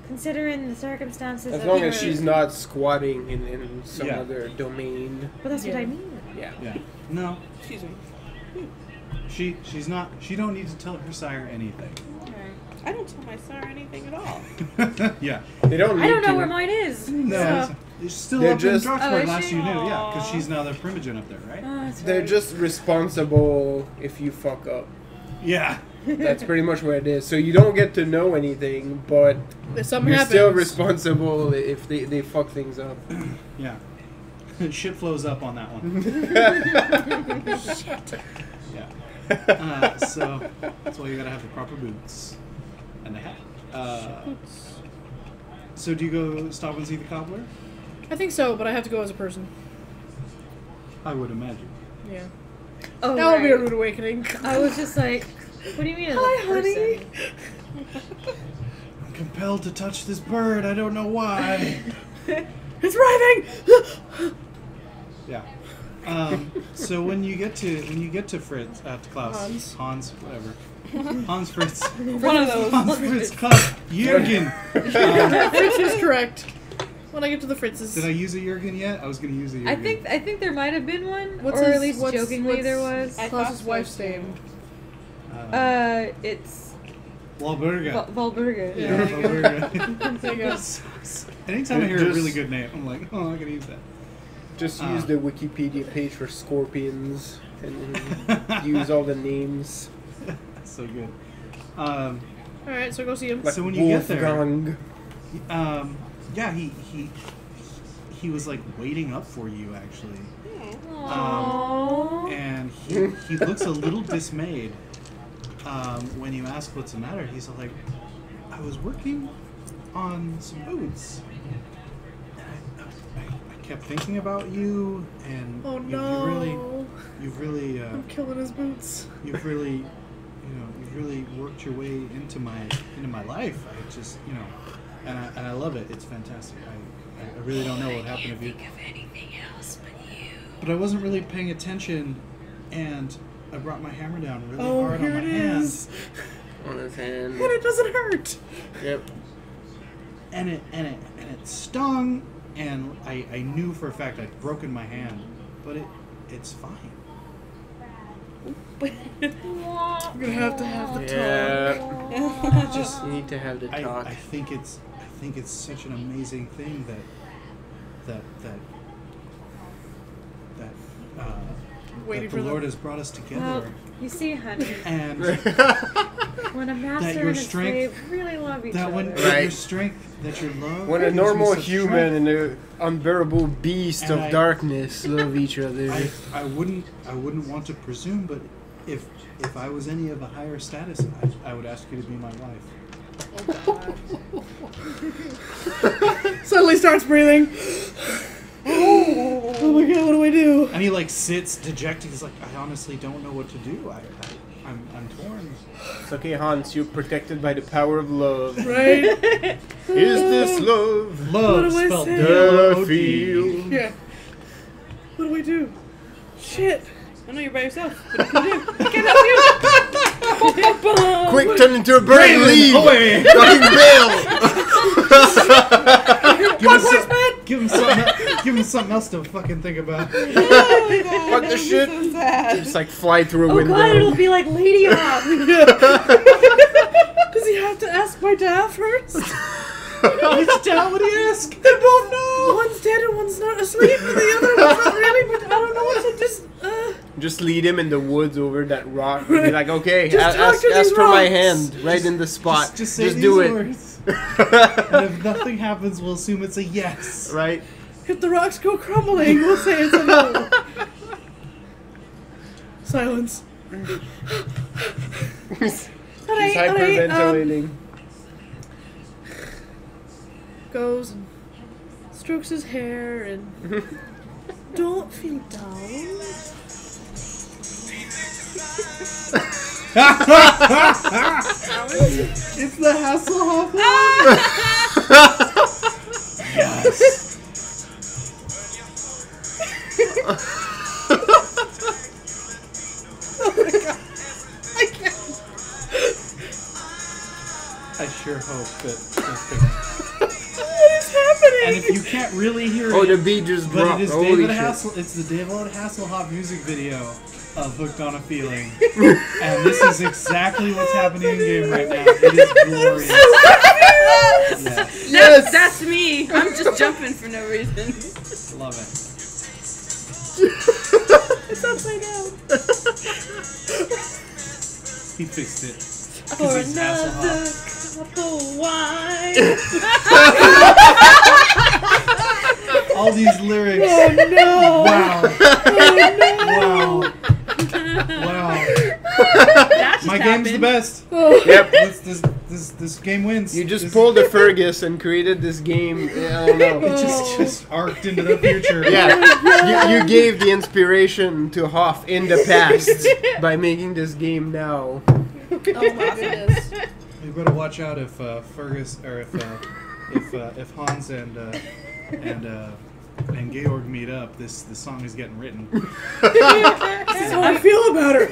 Considering the circumstances. As of long her- as she's not squatting in some Yeah. other domain. But that's what Yeah. I mean. Yeah. Yeah. No. Excuse me. She's not. She don't need to tell her sire anything. I don't tell my sire anything at all. Yeah. They don't need I don't know to. where mine is. No. So- It's still They're up just- in Oh, Droxport is last she? you knew. Yeah, because Aw. she's now the primogen up there, right? Oh, that's They're right. just responsible if you fuck up. Yeah. That's pretty much what it is. So you don't get to know anything, but If something you're happens, still responsible if they fuck things up. Yeah. Shit flows up on that one. Yeah. So that's why you gotta have the proper boots and the hat. So do you go stop and see the cobbler? I think so, but I have to go as a person. I would imagine. Yeah. Oh, That would be a right. rude awakening. I was just like, what do you mean? As Hi, a person? honey. I'm compelled to touch this bird. I don't know why. It's writhing. Yeah. So when you get to Fritz, to Klaus, Hans. whatever, Hans Fritz, One of those. Hans Fritz, Klaus, Jürgen. Fritz is correct. When I get to the Fritzes. Did I use a Jürgen yet? I was gonna use a Jürgen. I think there might have been one, What's or his- at least what's- jokingly what's- there was. I Klaus's thought wife's so, name. It's Walburga. Valberga. Yeah, Walburga. There you go. Anytime I hear a Just- really good name, I'm like, oh, I'm gonna use that. Just use the Wikipedia page for scorpions and use all the names. So good. All right, so go see him. Like So when you get there, Wolfgang. yeah, he was like waiting up for you actually, and he looks a little dismayed when you ask what's the matter. He's like, I was working on some boots, and I kept thinking about you, and Oh no! you've really I'm killing his boots. you've really worked your way into my life. I just, and I love it. It's fantastic. I really don't know what happened to you. Think of anything else but you. But I wasn't really paying attention, and I brought my hammer down really Oh, hard here on my it hand, is. On his hand. And it doesn't hurt. Yep. and it stung, and I knew for a fact I'd broken my hand, but it's fine. I'm gonna have to have the Yeah. Just You need to have the talk. I think it's such an amazing thing that Waiting the for Lord the- has brought us Well, together, you see, honey, and when a master your and a strength- slave really love each that other. when Right. your strength, that your love, When a gives me normal such human strength. and an unbearable beast And of I- darkness love each other. I wouldn't want to presume, but if I was any of a higher status, I would ask you to be my wife. Suddenly starts breathing. Oh my god, what do I do? And he like sits dejected. He's like, I honestly don't know what to do. I'm torn. It's okay, Hans. You're protected by the power of love. Right? Is this love? Love What do I spelled say? That I D-O-O-D. feel. Yeah. What do I do? Shit. I know you're by yourself. What can you do? I can't help you. Quick, turn into a bird and Raven, leave! away! Fucking bail! Give him something else to fucking think about. Fuck this shit! So sad. Just like fly through a Oh window. god, it'll be like Lady Hawk. Does he have to ask my dad first? Which dad would he ask? They both know. One's dead and one's not asleep, and the other one's not really, but I don't know what to just, Just lead him in the woods over that rock. And be like, okay, Just talk ask to these for my rocks. hand right in the spot. Just say these do it. words. And if nothing happens, we'll assume it's a yes. Right? if the rocks go crumbling, we'll say it's a no. Silence. She's Alright, hyperventilating. goes and strokes his hair and don't feel down. It's the Hasselhoff one. Yes. I can't. I sure hope that. What is happening? And if you can't really hear Oh, it, the beat just but dropped. it is Holy David shit. It's the David Hasselhoff music video of "Hooked on a Feeling," and this is exactly what's happening in game right now. It is glorious. Yes. That's me. I'm just jumping for no reason. Love it. It's upside down. He fixed it. For Because he's another Hasselhoff. cup of wine. All these lyrics. Oh no! Wow. Oh Wow. Wow. That just My game's the happened. best. no! Yep. This game wins. You just This- pulled a Fergus and created this game. I don't know. It just arced into the future. Yeah, you gave the inspiration to Hoff in the past by making this game now. Oh my goodness. You better watch out if Fergus or if Hans and Georg meet up. This song is getting written. This is how I feel about her.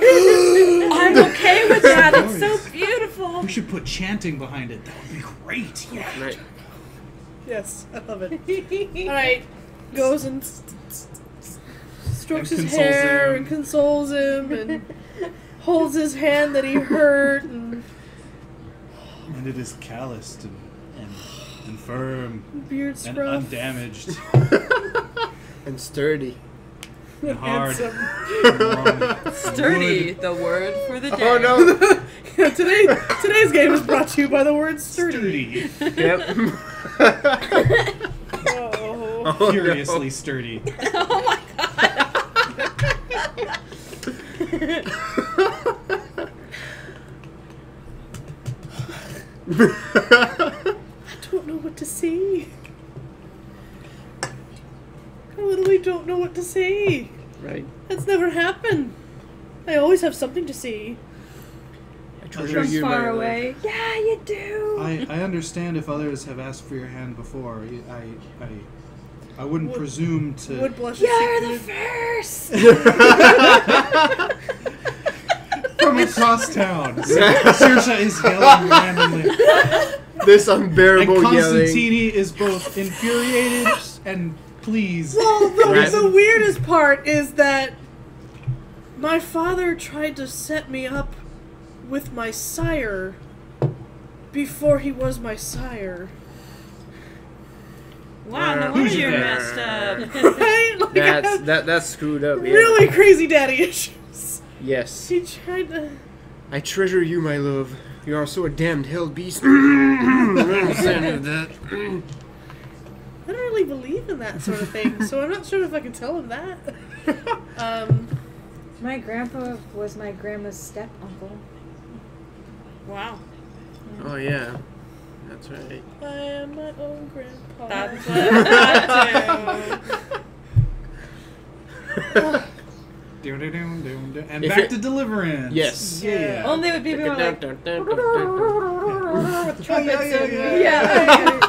I'm okay with that. It's so beautiful. We should put chanting behind it. That would be great. Yeah. Right. Yes, I love it. Alright, goes and strokes And his consoles hair him. and consoles him and holds his hand that he hurt and And it is calloused and firm beard and scruff. undamaged. And sturdy. Hard. Handsome. Sturdy, the word for the day. Oh no! Yeah, today's game is brought to you by the word sturdy. Yep. Oh. Oh, Curiously sturdy. Oh my god. I don't know what to say. I literally don't know what to say. Right. That's never happened. I always have something to say. I treasure From you, far my love. away. Yeah, you do. I understand if others have asked for your hand before. I wouldn't presume to. Would blush. You're the first. From across town, Saoirse is yelling randomly, This and unbearable yelling. Constantini is both infuriated and pleased. Well, Right. the weirdest part is that my father tried to set me up with my sire before he was my sire. Wow, no wonder Who's you're your messed up. Right? Like, I have That's screwed up. Yeah. really crazy daddy issues. Yes. He tried to. I treasure you, my love. You are so a damned hell beast. I understand that. I don't really believe in that sort of thing, so I'm not sure if I can tell him that. My grandpa was my grandma's step uncle. Wow. Oh yeah, that's right. I am my own grandpa. That's what I thought And If back it- to Deliverance. Yes. Yeah. Only it would be more like Yeah, with trumpets and Yeah.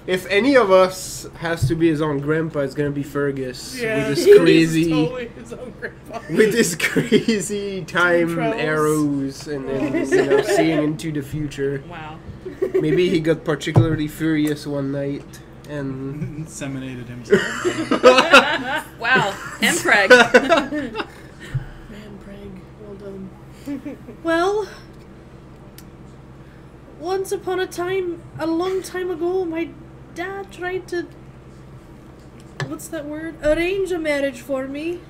If any of us has to be his own grandpa, it's gonna be Fergus Yeah. with He's his crazy, totally his own grandpa. with his crazy time Travels. arrows and then seeing into the future. Wow. Maybe he got particularly furious one night and inseminated himself. Wow. Mpreg. Man, Craig, well done. Well, once upon a time, a long time ago, my dad tried to, what's that word? Arrange a marriage for me.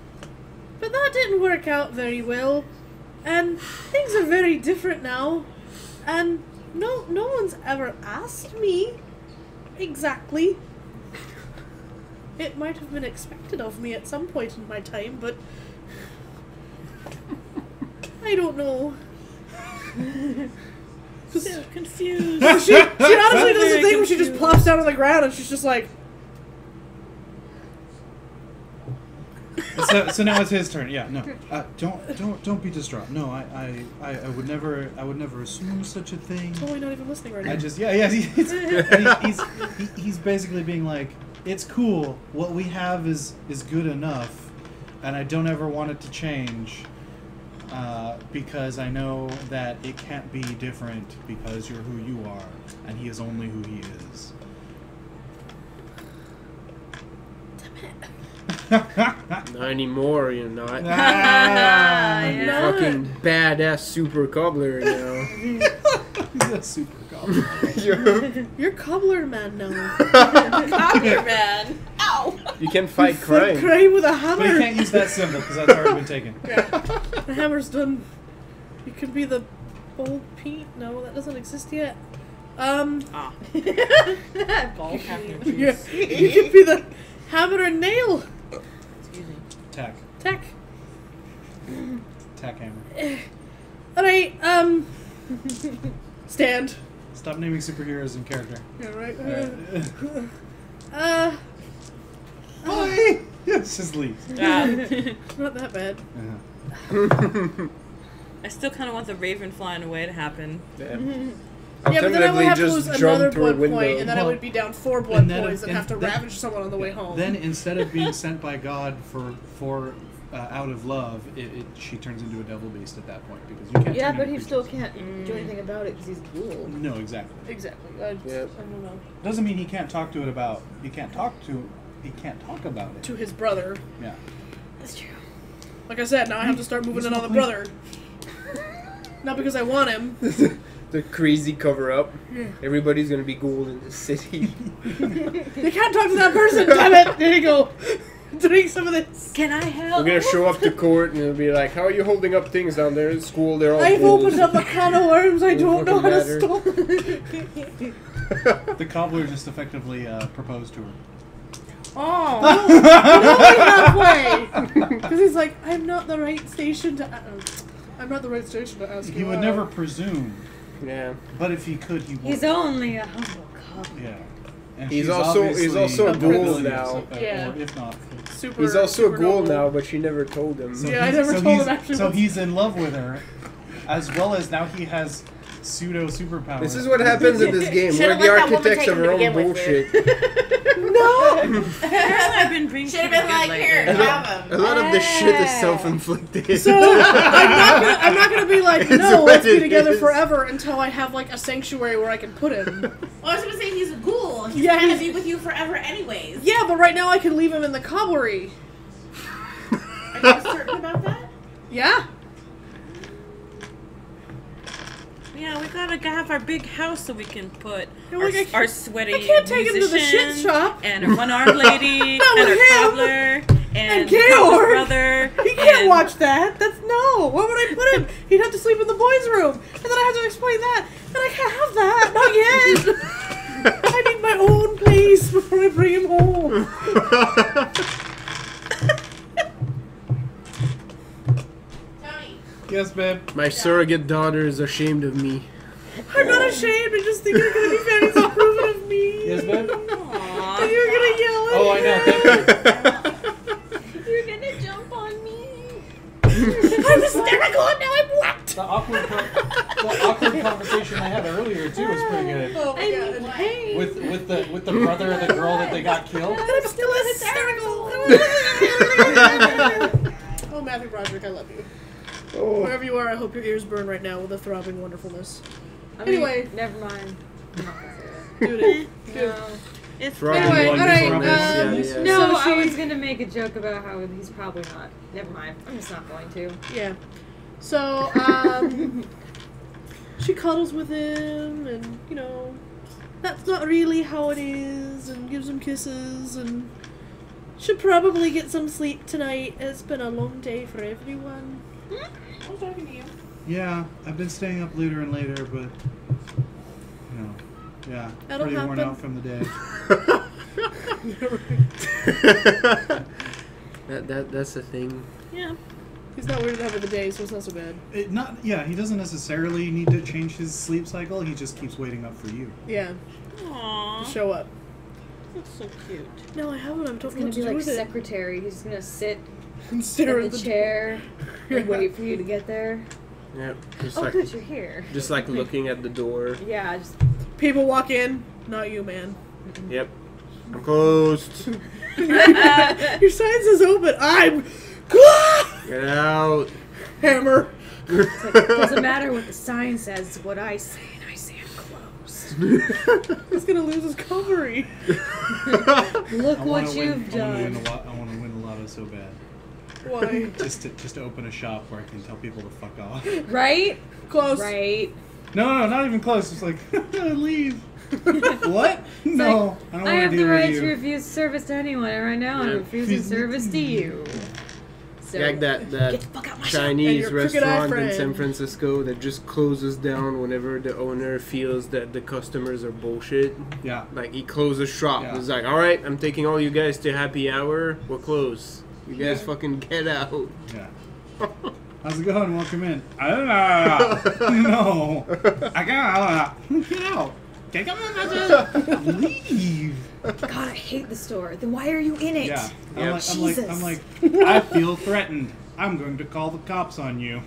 But that didn't work out very well. And things are very different now. And no one's ever asked me exactly. It might have been expected of me at some point in my time, but I don't know. So confused. She honestly does the thing where she just plops down on the ground and she's just like, So now it's his turn. Yeah, no, don't be distraught. No, I would never assume such a thing. totally not even listening right now. I just he's basically being like, it's cool. What we have is good enough, and I don't ever want it to change, because I know that it can't be different because you're who you are, and he is only who he is. not anymore, you're not. Yeah. Fucking badass super cobbler now. He's a super goblin. You're cobbler man now. Cobbler man. Ow. You can fight Foot crime. crane with a But you hammer. can't use that symbol because that's already been taken. Yeah. The hammer's done. You could be the bold Pete. No, that doesn't exist yet. Ah. Ball. Yeah, you could be the hammer and nail. Excuse me. Tack hammer. Alright, stand. Stop naming superheroes in character. Yeah, right. Bye. It's just leaves. Yeah. Not that bad. I still kind of want the raven flying away to happen. Yeah, but then I would have to lose just another jump to a blood window. point, and then I Well, would be down 4 blood and then- points and and have to then- ravage someone on the way home. Then instead of being sent by God for out of love, she turns into a devil beast at that point because you can't. Yeah, turn but into he still creatures. can't do anything about it because he's cool. No, exactly. Exactly. Yep. I don't know. Doesn't mean he can't talk to it about. He can't talk about it. To his brother. Yeah. That's true. Like I said, now I have to start moving in on the brother. Not because I want him. The crazy cover up. Everybody's gonna be gold in the city. You can't talk to that person, damn it! There you go. Drink some of this. Can I help? We're gonna show up to court and it'll be like, how are you holding up things down there in school? They're all I've bulls." opened up a can of worms I don't know how to Matter. stop. The cobbler just effectively proposed to her. Oh, no, halfway. Because he's like, I'm not the right station to ask you. He would never presume, Yeah. but if he could, he would. He's only a humble cobbler. Yeah. And He's she's also obviously a ghoul ability now. Yeah. Or if not. Super, He's also a super ghoul noble. now, but she never told him. Yeah, I never told him actually So what's- he's in love with her, as well as now he has pseudo superpowers. This is what happens in this game. Should've We're the let that woman architects take of him our to own begin with, bullshit. No! Apparently I've been drinking Should have pretty been good like, lately. here, A have lot, him. a lot of this shit is self-inflicted. So I'm not gonna be like, It's no, what let's be it together is. forever until I have like a sanctuary where I can put him. Well, I was gonna say he's a ghoul. He's Yeah, gonna he's- be with you forever anyways. Yeah, but right now I can leave him in the cobblery. Are you certain about that? Yeah. Yeah, we gotta have our big house so we can put You're our, like, I can't- our sweaty I can't take him to the musician shit shop. and our one-armed lady Not and with our him. cobbler and Georg. Cobbler's brother. He can't and- watch that. That's no. Where would I put him? He'd have to sleep in the boys' room, and then I have to explain that. And I can't have that. Not yet. I need my own place before I bring him home. Tony. Yes, babe. My surrogate daughter is ashamed of me. I'm not ashamed. I just think you're gonna be very disapproving of me. Yes, babe. Aw. And you're gonna yell at Oh, I know. Thank you. You're gonna jump on me. I'm hysterical and now I'm wet. The awkward conversation I had earlier too was pretty good. Oh my god. Hey. With the brother of the girl that they got killed. And I'm still hysterical. Oh, Matthew Broderick, I love you. Oh. Wherever you are, I hope your ears burn right now with the throbbing wonderfulness. I mean, Anyway. never mind. I'm not gonna say Do it. that. No. It's Throbbing Anyway, wonderfulness, alright, yeah. No, So I she- was gonna make a joke about how he's probably not. Never mind. I'm just not going to. Yeah. So, she cuddles with him, and, you know, that's not really how it is, and gives him kisses, and should probably get some sleep tonight. It's been a long day for everyone. I'm talking to you. Yeah, I've been staying up later and later, but you know, yeah, That'll pretty worn happen. out from the day. That's the thing. yeah. He's not worried about the day, so it's not so bad. He doesn't necessarily need to change his sleep cycle. He just keeps waiting up for you. Yeah, Aww. show up. That's so cute. No, I haven't. I'm It's talking gonna what be to do like with it. secretary. He's gonna sit And stare in at the the chair and wait for you to get there. Yep. Just Oh, like good, you're here. just like looking at the door. Yeah, just People walk in, not you, man. Yep. I'm closed. Your sign says open. I'm Get out. hammer. doesn't matter what the sign says. It's what I say, and I say I'm closed. He's gonna lose his covery. Look I what wanna you've win, I done. want to win a lotto so bad. Why? Just to open a shop where I can tell people to fuck off. Right? Close. Right. No, not even close. Just like leave. What? No, I don't I want have to the deal right with to you. refuse service to anyone, and right now I'm Yeah. refusing service to you. So, Like that get the fuck out my shop. And Chinese your crooked-eyed restaurant in friend. San Francisco that just closes down whenever the owner feels that the customers are bullshit. Yeah. Like he closes shop. Yeah. He's like, all right, I'm taking all you guys to happy hour. We're closed. You guys Yeah. fucking get out. Yeah. How's it going? Welcome in. No. I got get out. Get out. Leave. God, I hate the store. Then why are you in it? Yeah. Yeah. I'm like, I feel threatened. I'm going to call the cops on you.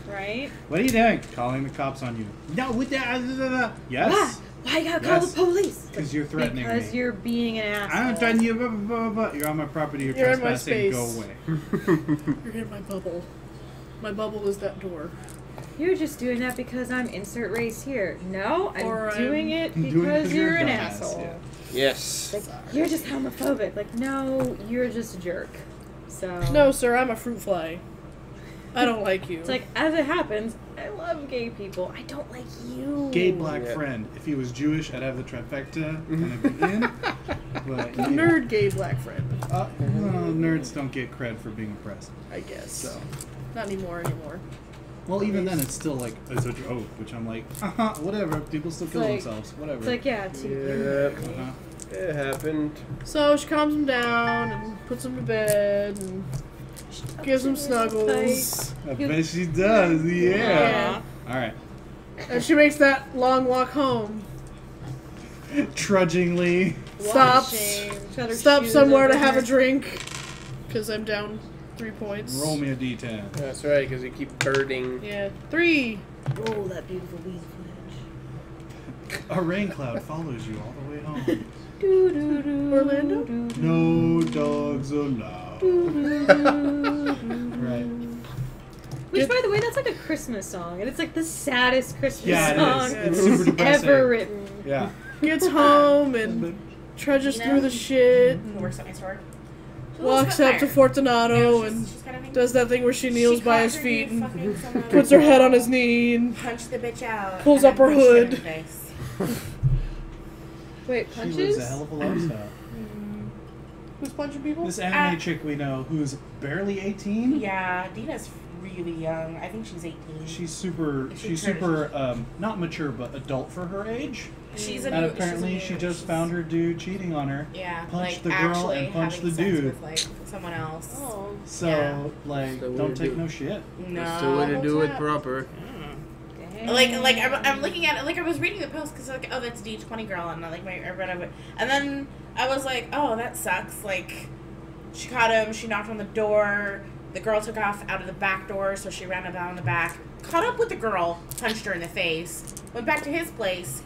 Right? What are you doing? Calling the cops on you. No, with that. Yes. Why you gotta call Yes. the police? Because you're threatening Because me. you're being an asshole. I'm threatening you. Blah, blah, blah, blah. You're on my property. You're You're in my trespassing. Go space. away. You're in my bubble. My bubble is that door. You're just doing that because I'm insert race here. No, I'm Or doing it doing it because 'cause you're you're a an dumbass, asshole. yeah. Yes. Like, you're just homophobic. Like, no, you're just a jerk. So No, sir, I'm a fruit fly. I don't like you. It's like, as it happens, I love gay people. I don't like you. Gay black Yeah. friend. If he was Jewish, I'd have the trifecta and I'd be in. But yeah. Nerd gay black friend, Well, nerds don't get cred for being oppressed. I guess. So, Not anymore. well, even then, it's still like it's a joke, which I'm like, whatever. People still kill like- themselves. Whatever. It's like, yeah, it's Yeah, it happened. So she calms him down and puts him to bed and gives him snuggles. I bet she does. Yeah. Yeah. All right. And she makes that long walk home. Trudgingly. Stops somewhere to have a drink. Because I'm down 3 points. Roll me a d10. That's right, because you keep birding. Yeah. 3. Roll that beautiful weed footage. A rain cloud follows you all the way home. Orlando? No dogs allowed. Right. Which, by the way, that's like a Christmas song, and it's like the saddest Christmas Yeah, song it is. It's super depressing. ever written. Yeah. Gets home and trudges through the shit. Who works at my store? Walks up to Fortunato and she's kind of does that thing where she kneels by his feet and fucking someone puts her head on his knee and punch the bitch out. Pulls and up her then punched hood. in the face. Wait, She punches? lives a hell of a lifestyle. who's punching people? This anime chick we know who's barely 18. Yeah, Dina's really young. I think she's 18. She's super. She She's turned- super. Not mature, but adult for her age. She's a And new, apparently, she's a she new- just she's- found her dude cheating on her. Yeah, punched like the girl actually and punched having the sex dude. with like someone else. Oh. So Yeah. like, So don't we take do- no shit. No, That's the way to do it what's up? proper. Like I'm looking at it, like I was reading the post because like, oh, that's D20 girl, and like I read of it, and then I was like, oh, that sucks. Like, she caught him, she knocked on the door, the girl took off out of the back door, so she ran down the back, caught up with the girl, punched her in the face, went back to his place,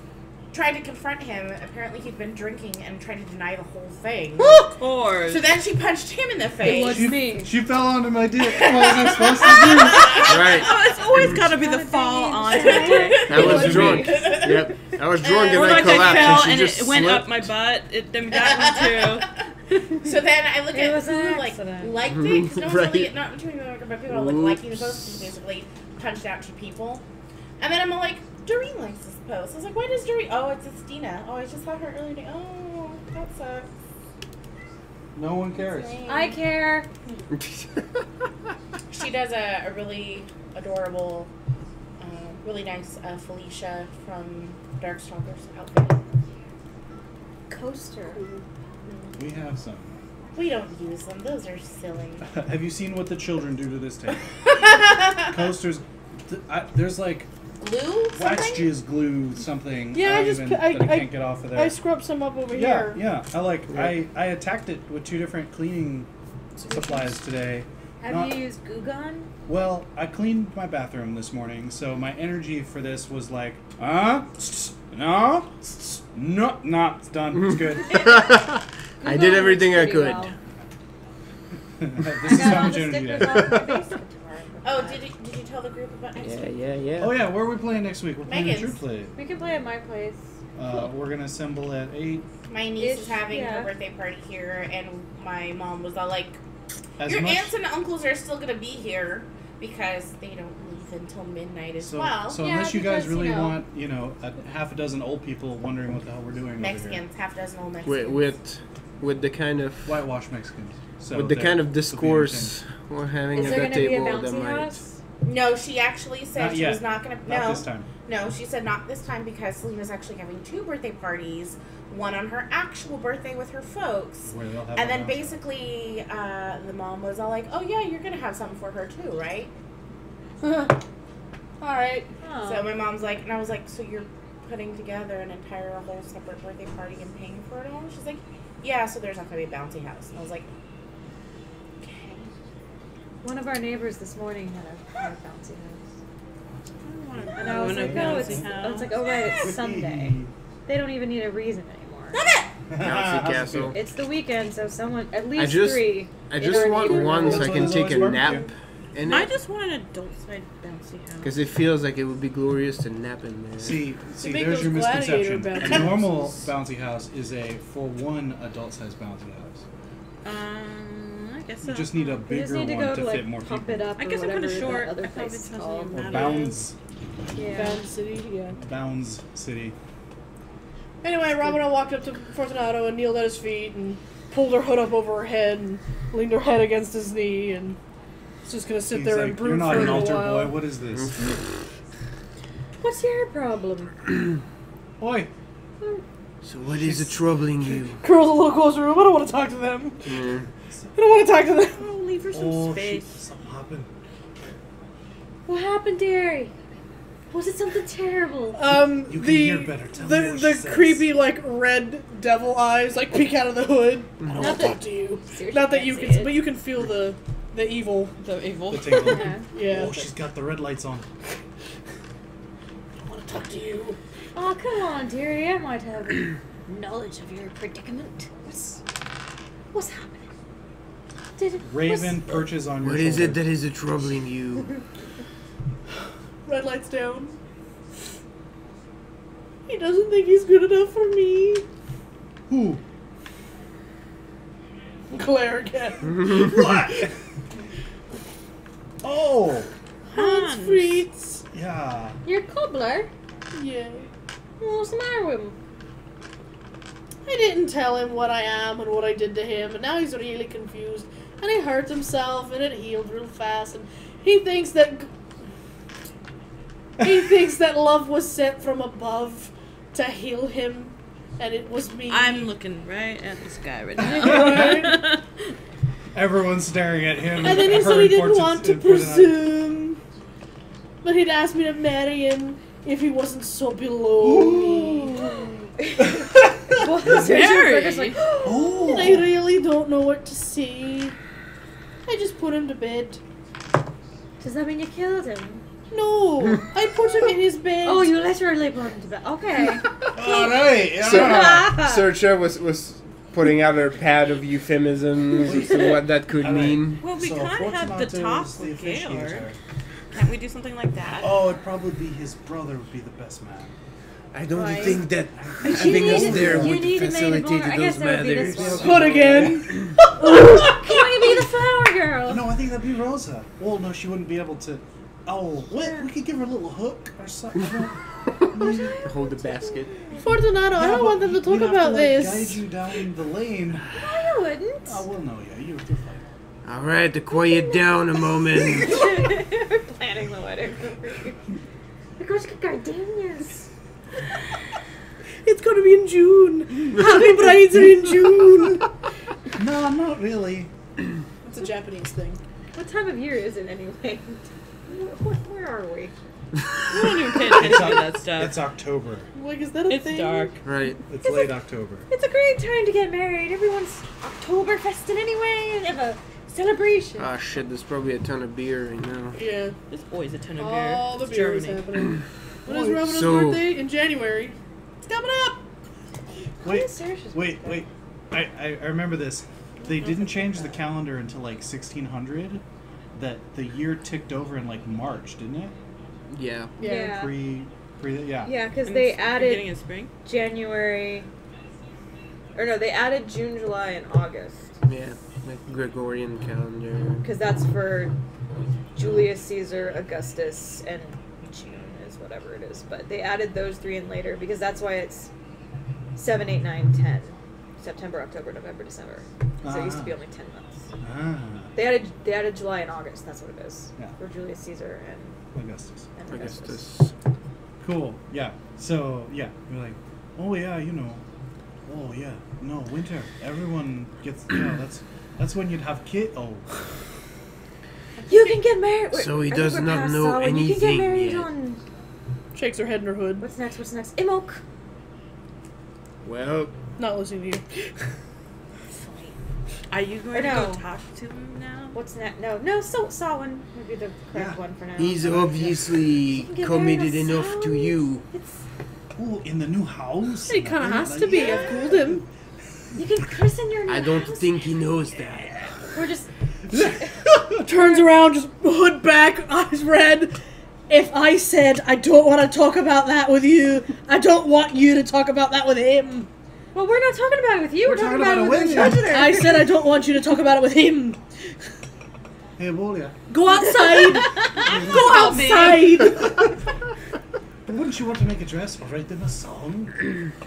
tried to confront him. Apparently, he'd been drinking and tried to deny the whole thing. Of course. So then she punched him in the face. was me. She fell onto my dick. What was I supposed to do? Right. Oh, it's always got to be the fall on to it. I was drunk. Yep. I was drunk and Or I like I collapsed fell and and she just it went slipped. up my butt. Then that one too. So then I look It at was who an like accident. liked it. 'Cause no one's Right. really, not between but people are like liking the Oops. post. She basically punched out 2 people, and then I'm like, Doreen likes this post. I was like, why does Doreen? Oh, it's Dina. Oh, I just saw her earlier. Oh, that sucks. No one cares. I care. She does a really adorable, really nice Felicia from Darkstalkers outfit. Coaster. We have some. We don't use them. Those are silly. Have you seen what the children do to this table? Coasters. There's like Glue? wax Something? jizz glue something. Yeah, I just that I can't get off of there. I scrubbed some up over Yeah, here. yeah. I attacked it with 2 different cleaning supplies today. Have Not- you used Goo Gone? Well, I cleaned my bathroom this morning, so my energy for this was like, no, it's done. It's good. I did everything I could. This is how much energy I have. Oh, did you tell the group about next week? Yeah. Oh yeah, where are we playing next week? We're playing a Megan's. True Play. We can play at my place. We're gonna assemble at 8. My niece is Ish, having yeah. her birthday party here, and my mom was all like, As your much, aunts and uncles are still going to be here because they don't leave until midnight as well. So Yeah, unless you guys because, really you know- want, a half a dozen old people wondering what the hell we're doing over here. Mexicans, half dozen old Mexicans. With the kind of Whitewash Mexicans. So with the they're- kind of they'll be discourse we're having Is at there that going to be a table, that bouncy might. house? No, she actually said Not she yet. was not going to. Not No, this time. no, she said not this time because Selena's actually having 2 birthday parties. One on her actual birthday with her folks. Where they'll have And a then bouncer. basically, the mom was all like, "Oh yeah, you're gonna have something for her too, right?" All right. Oh. So my mom's like, and I was like, "So you're putting together an entire whole separate birthday party and paying for it all?" She's like, "Yeah, so there's not gonna be a bouncy house." And I was like, "Okay." One of our neighbors this morning had a bouncy house. I want to And I was like, oh, it's like, oh right, it's Sunday. They don't even need a reason anymore. Bouncy castle. It's the weekend, so someone, at I least just 3. I in just our want neighborhood. one so I That's can why take there's a always nap barbecue. in I it. just want an adult side bouncy house. Because it feels like it would be glorious to nap in there. See, make there's those your gladiator misconception. bouncy A normal houses. bouncy house is a for one adult-sized bouncy house. I guess so. You just need a We bigger just need to one go to to like fit more pump people. it up. I or guess I'm whatever kinda short. that other I probably place is doesn't called. even Or matter. Bounds. Yeah. Bound City, yeah. Bounds City. Anyway, Robina walked up to Fortunato and kneeled at his feet and pulled her hood up over her head and leaned her head against his knee and was just gonna sit He's there like, and brood you're not for an a altar while. boy. What is this? What's your problem? Oi. So what is it troubling you? Curls a little closer to him. I don't want to talk to them. Yeah. I don't want to talk to them. Oh, leave her some Oh, space. shit. Something happened. What happened, Derry? Was it something terrible? You can hear better. Tell me what the she says. creepy like red devil eyes like peek out of the hood. I don't want to talk to you. Seriously, Not that can't you see can, it. but you can feel the evil. The evil. The tingle. Yeah. Yeah. Oh, she's got the red lights on. I want to talk to you. Oh, come on, dearie. I might have knowledge of your predicament. What's happening? Raven perches on your What shoulder. is it that is troubling you? Red lights down. He doesn't think he's good enough for me. Who? Claire again. What? Oh, Hans Hans. Fritz. yeah. Your cobbler? Yeah. What's the matter with him? I didn't tell him what I am and what I did to him, and now he's really confused. And he hurt himself, and it healed real fast. And he thinks that love was sent from above to heal him, and it was me. I'm looking right at this guy right now. Right? Everyone's staring at him. And then he her said he and didn't Fortune's want to in front of them. presume, but he'd asked me to marry him if he wasn't so below me. Mary. Just like, Oh. And I really don't know what to say. I just put him to bed. does that mean you killed him? No, I put him in his bed. Oh, you literally put him to bed. Okay. All right. Yeah. Searcher was putting out her pad of euphemisms as to what that could All right. mean. Well, we So can't have the Fortunato's top the with Gaylord. officiator. Can't we do something like that? Oh, it'd probably be his brother would be the best man. I don't Right. think that You having us need- there you would need a maid of facilitate honor. I guess those that would be this matters. one. Put again. Can we be the flower girl? No, I think that'd be Rosa. Well, no, she wouldn't be able to. Oh, what? We could give her a little hook or something. Hold the basket. Fortunato, I don't want them to talk about Guide this. you down the lane. I wouldn't. Oh, well, no, yeah, you're fine. All right, to quiet down a moment. We're planning the wedding. My gosh, gardenias. It's gonna be in June. Happy brides are in June. No, not really. It's a Japanese thing. What time of year is it anyway? Where are we? We don't even pay attention to that stuff. It's October. Like, is that a It's thing? dark. Right. It's late October. It's a great time to get married. Everyone's Oktoberfesting anyway and have a celebration. Ah, shit, there's probably a ton of beer right now. Yeah. There's always a ton of beer. All the It's beer is Germany. happening. When is Robina's So- birthday? In January. It's coming up. Wait, wait. I remember this. They didn't change the calendar until like 1600. That the year ticked over in like March, didn't it? Yeah. Yeah. Pre, yeah. Yeah, because And they it's beginning added of spring. January. Or no, they added June, July, and August. Yeah. Like Gregorian calendar. Because that's for Julius Caesar, Augustus, and June is whatever it is. But they added those three in later because that's why it's 7, 8, 9, 10. September, October, November, December. So it used to be only 10 months. Ah, They added July and August. That's what it is. Yeah. For Julius Caesar Augustus. and Augustus. Augustus. Cool. Yeah. So yeah, we're like, oh yeah, you know, oh yeah, no winter. Everyone gets. Yeah, that's when you'd have kid. Oh, You can get married. So he I think does we're not past know Samhain. You can get anything married yet. on. Shakes her head in her hood. What's next? Imok. Well, Not listening to you. Are you going Or to no. go talk to him now? What's next? No. Samhain would be the correct Yeah. one for now. he's obviously You can get committed married on enough to Samhain. you. It's, oh, in the new house. He kind of has to Like, be. yeah. I've cooled him. you can christen your new I don't house. think he knows that. We're just. Turns around, just hood back, eyes red. If I said I don't want to talk about that with you, I don't want you to talk about that with him. Well, we're not talking about it with you. We're talking about it with the William. treasurer. I said I don't want you to talk about it with him. Hey, Wolia. Go outside. Go outside. But wouldn't you want to make a dress or write them a song?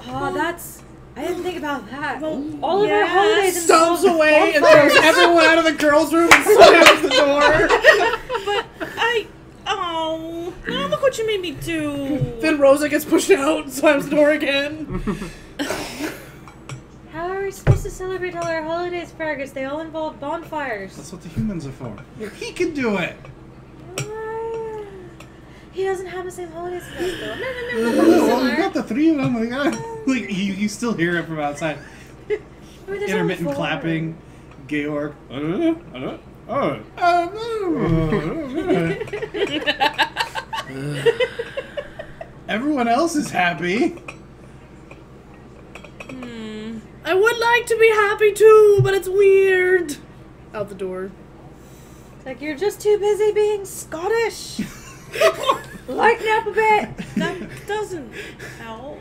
Oh, that's... I didn't think about that. Well, All of our holidays Stomps involve away and bonfires. throws everyone out of the girls' room and slams the door. But oh, look what you made me do. Then Rosa gets pushed out and slams the door again. How are we supposed to celebrate all our holidays, Fergus? They all involve bonfires. That's what the humans are for. He can do it. He doesn't have the same holidays as us, though. No, Well, we similar. got the three of them. Like you still hear it from outside. I mean, there's Intermittent only 4. clapping. Georg. Everyone else is happy. I would like to be happy too, but it's weird. Out the door. It's like, you're just too busy being Scottish. Lighten up a bit. That doesn't help.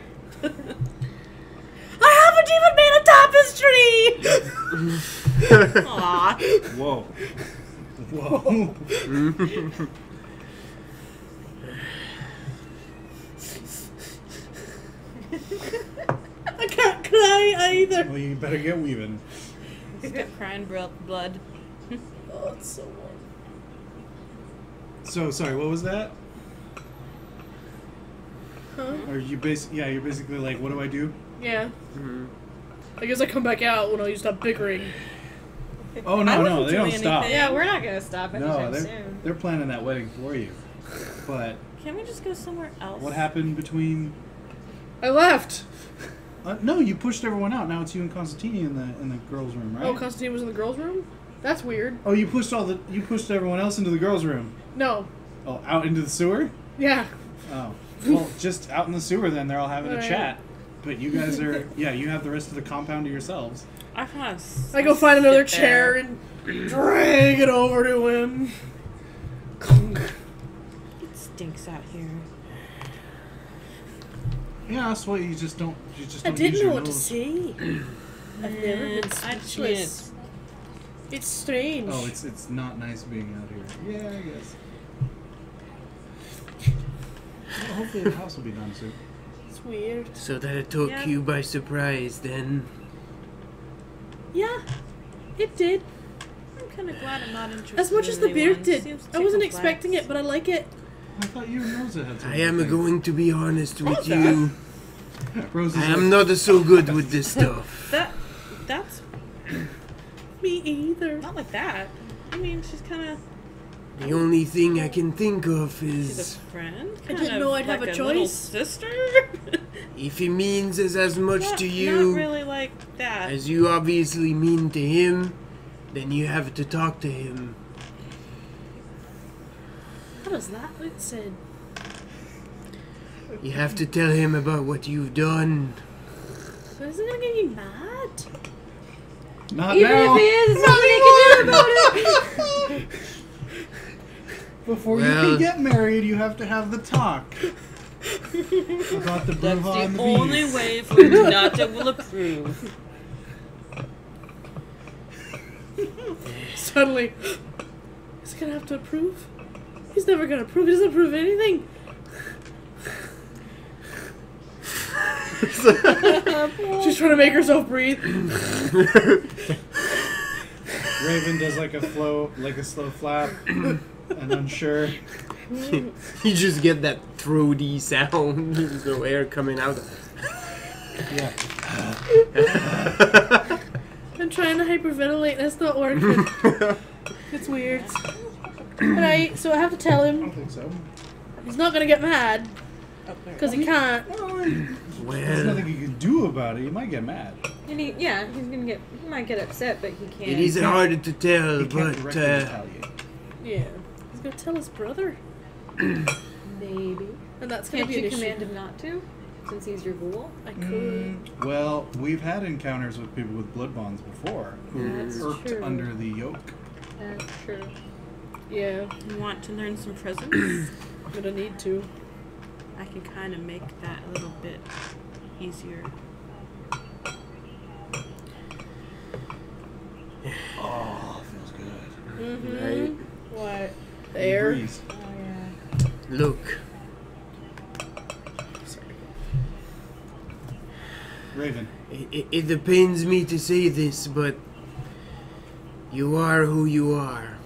I haven't even made a tapestry! Aw. Whoa. Whoa. I can't cry either. Well, you better get weaving. Stop crying blood. Oh, it's so warm. So sorry, what was that? Huh? Are you you're basically like, what do I do? Yeah. I guess I come back out when you stop bickering. Oh I no, wasn't they don't doing stop. anything. Yeah, we're not gonna stop No, anytime they're soon. they're planning that wedding for you. But Can we just go somewhere else? what happened between? I left. No, you pushed everyone out. Now it's you and Constantini in the girls' room, right? Oh, Constantine was in the girls' room? That's weird. Oh, you pushed everyone else into the girls' room. No. Oh, out into the sewer? Yeah. Oh. Well, just out in the sewer then. They're all having a Alright. chat. But you guys are, you have the rest of the compound to yourselves. I kind of. I go find another chair and drag it over to him. It stinks out here. Yeah, that's why you just don't. I use didn't your know what to nose. say. I've never been speechless. It's strange. Oh, it's not nice being out here. Yeah, I guess. Well, hopefully the house will be done soon. It's weird. So that took Yeah. you by surprise then. Yeah, it did. I'm kind of glad I'm not interested. As much in as the beard anyone. did. Seems I too wasn't complex. expecting it, but I like it. I thought you and Rosa had something. I am to say. going to be honest with Rosa? you. Rosa's I am not so good with this stuff. That's Me either. not like that. I mean, she's kind of. The only thing I can think of She's a is friend. I didn't know I'd have a little choice. sister. if he means as much not, to you Not really like that. as you obviously mean to him, then you have to talk to him. What was that? What it said? You have to tell him about what you've done. So isn't it gonna get you mad? Not Even now. if he is, there's nothing he can do about it. Before you Well- can get married, you have to have the talk about the That's brouhaha and the the only bees. way for Renata will approve. Suddenly, is he gonna have to approve? He's never gonna approve. He doesn't approve anything. She's trying to make herself breathe. Raven does like a slow flap, and unsure. You just get that throaty sound. There's no air coming out. Yeah. I'm trying to hyperventilate and it's not working. It's weird. Alright, so I have to tell I him don't think so. he's not gonna get mad. Oh, there. Because he can't. There's Well, nothing you can do about it. You might get mad. And he might get upset, but he can't. it is hard to tell, He can't but directly retaliate. Yeah. He's gonna tell his brother. Maybe. And that's gonna Can't be an you issue. command him not to? Since he's your ghoul? I could. Well, we've had encounters with people with blood bonds before, who That's irked true. under the yoke. That's true. Yeah, You want to learn some presents? I'm gonna need to. I can kind of make that a little bit easier. breeze. Oh yeah. Look. Raven. It pains me to say this, but you are who you are.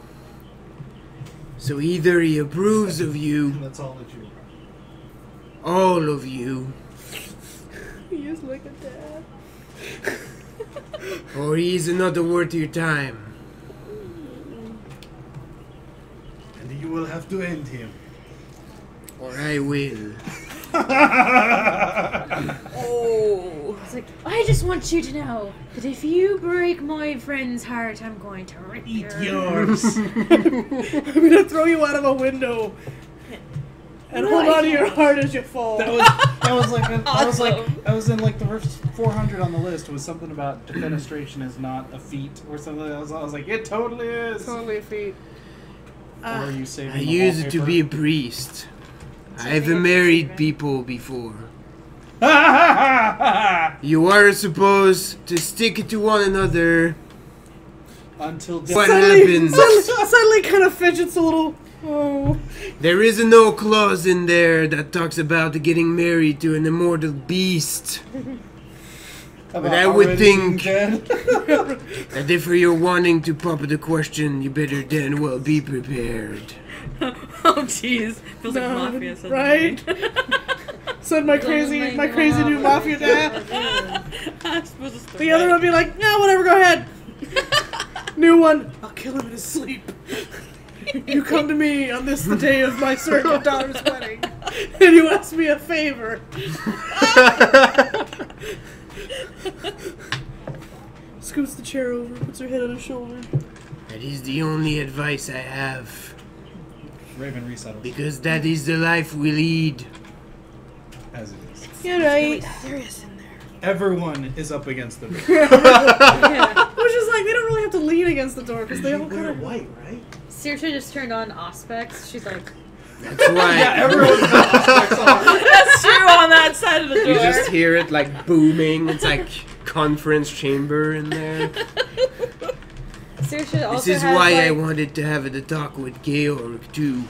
So either he approves of you, That's all that you all of you, He is like a dad. or he's not worth your time. And you will have to end him. Or I will. Oh. It's like, I just want you to know that if you break my friend's heart, I'm going to rip Eat yours. yours. I'm gonna throw you out of a window and hold on to your heart as you fall. That was like I was in like the first 400 on the list was something about defenestration is not a feat or something. I was like, it totally is. Totally a feat. Or are you saving I the used to wallpaper? be a priest. I've married people before. You are supposed to stick to one another. Until What death. happens? Suddenly kind of fidgets a little. Oh. There is no clause in there that talks about getting married to an immortal beast. About I would already being think- dead. That if you're wanting to pop the question, you better then well be prepared. Oh jeez, feels like mafia. Suddenly. Right? Said my crazy new mafia dad. I suppose it's The other one be like, yeah, whatever, go ahead. New one, I'll kill him in his sleep. You come to me on this the day of my surrogate daughter's wedding, and you ask me a favor. Scoots the chair over, puts her head on his shoulder. That is the only advice I have. Raven resettles. Because that is the life we lead. As it is. You're right. serious in there. Everyone is up against the door. Which is like, they don't really have to lean against the door, because they all kind We're of... white, right? Saoirse just turned on Auspex. She's like, That's why Yeah, everyone's got aspects on. That's true on that side of the door. you just hear it like booming. It's like conference chamber in there. Saoirse also This is has, why I like, wanted to have the talk with Georg too.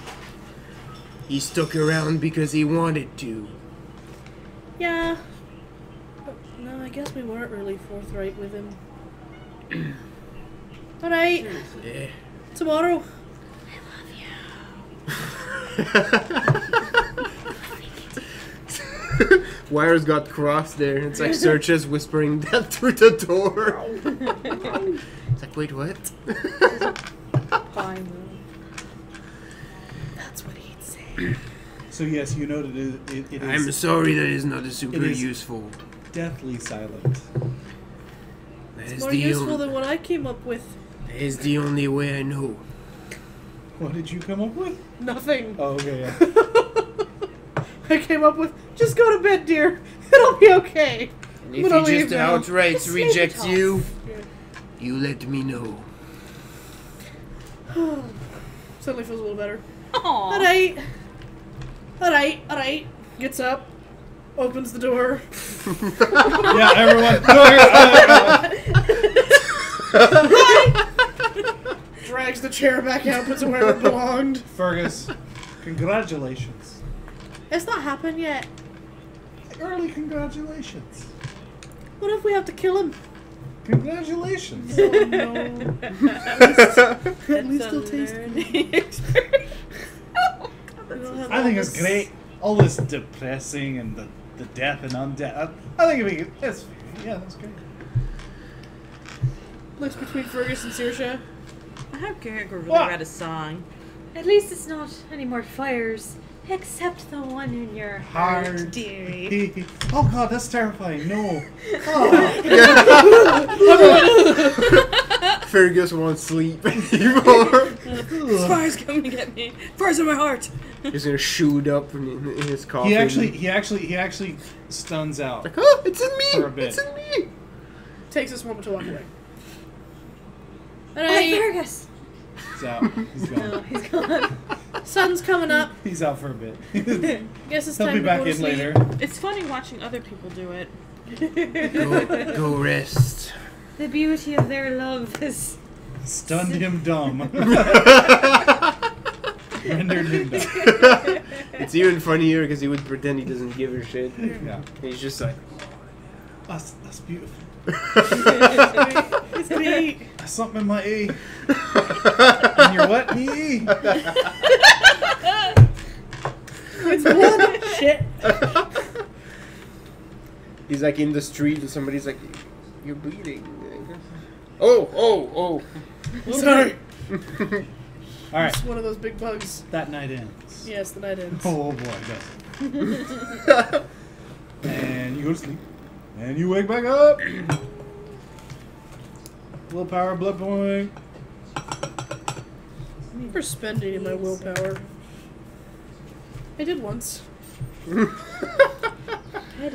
He stuck around because he wanted to. Yeah. But, no, I guess we weren't really forthright with him. Alright, Eh. tomorrow. Wires got crossed there. It's like Saoirse's whispering that through the door. It's like, wait, what? Fine. that's what he'd say. So yes, you know that it is I'm sorry that is not super It is- useful. deathly silent. That It's is more the useful only, than what I came up with. that is the only way I know. What did you come up with? Nothing. Oh, okay, yeah. I came up with, just go to bed, dear. It'll be okay. And I'm if gonna he leave just now. outright Just leave rejects it you, Yeah. you let me know. Suddenly feels a little better. Aww. Alright. Alright. Gets up. Opens the door. Yeah, everyone. Drags the chair back out, puts it where it belonged. Fergus, congratulations. It's not happened yet. Early congratulations. What if we have to kill him? Congratulations. Oh no. At least he'll taste it. We don't have I all think it's this- great. All this depressing and the death and undeath. I think it'd be that's that's great. Looks between Fergus and Saoirse. I hope Garrett really What? read a song. At least it's not any more fires, except the one in your heart, Hard. dearie. Oh god, that's terrifying. No. Fergus won't sleep anymore. Fire's coming to get me. Fire's in my heart. He's gonna shoot up in his coffin. He actually stuns out. Like, oh, it's in me! For a bit. It's in me! Takes this moment to walk away. Hey, Alright. Fergus! He's out. He's No, gone. he's gone. Sun's coming up. He's out for a bit. Guess it's He'll time be to back go to in sleep. later. It's funny watching other people do it. Go rest. The beauty of their love is... Stunned him dumb. Rendered Moondog. It's even funnier because he would pretend he doesn't give a shit. Yeah. He's just like, That's beautiful. It's me. That's something in my E. And your what? Me E. It's blood. Shit. he's like in the street and somebody's like, you're bleeding. Oh. Sorry. All right. It's one of those big bugs. That night ends. Yes, the night ends. Oh boy, it does. And you go to sleep. And you wake back up. Willpower, blood point. For spending my willpower. I did once. I do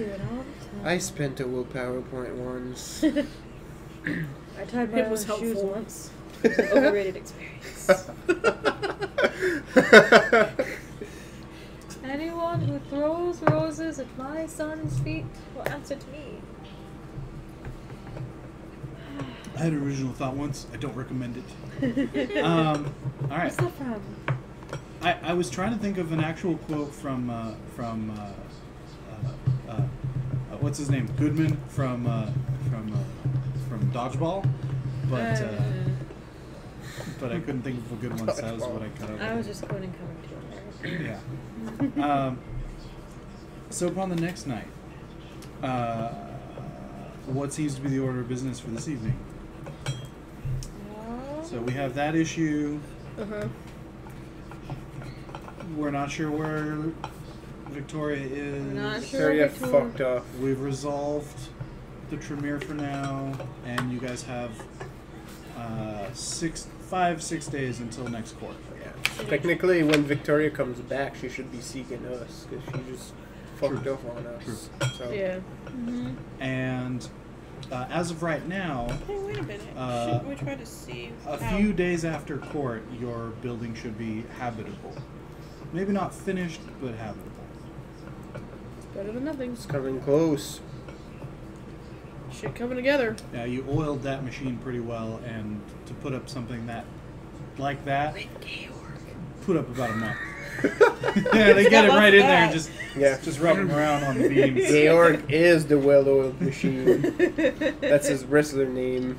it all the time. I spent a willpower point once. I tied my It was own shoes helpful. once. It was an overrated experience. Anyone who throws roses at my son's feet will answer to me. I had an original thought once. I don't recommend it. All right. What's that from? I was trying to think of an actual quote from what's his name? Goodman from Dodgeball, but I couldn't think of a good one, so that was what I cut out. I was just quoting Coming to America. Yeah. So upon the next night, what seems to be the order of business for this evening? So we have that issue. Uh-huh. We're not sure where Victoria is. Not sure. Victoria Victoria. fucked off. We've resolved the Tremere for now, and you guys have 6 days until next court. Yeah. Technically, when Victoria comes back, she should be seeking us because she just fucked off on us. So. Yeah. Mm-hmm. And as of right now, Hey, wait a minute. Shouldn't we try to see a how- few days after court, your building should be habitable. Maybe not finished, but habitable. Better than nothing. It's coming close. Shit coming together. Yeah, you oiled that machine pretty well, and to put up something like that, put up about a month. Yeah, they get it right in there and just rub them around on the beams. Georg is the well-oiled machine. That's his wrestler name.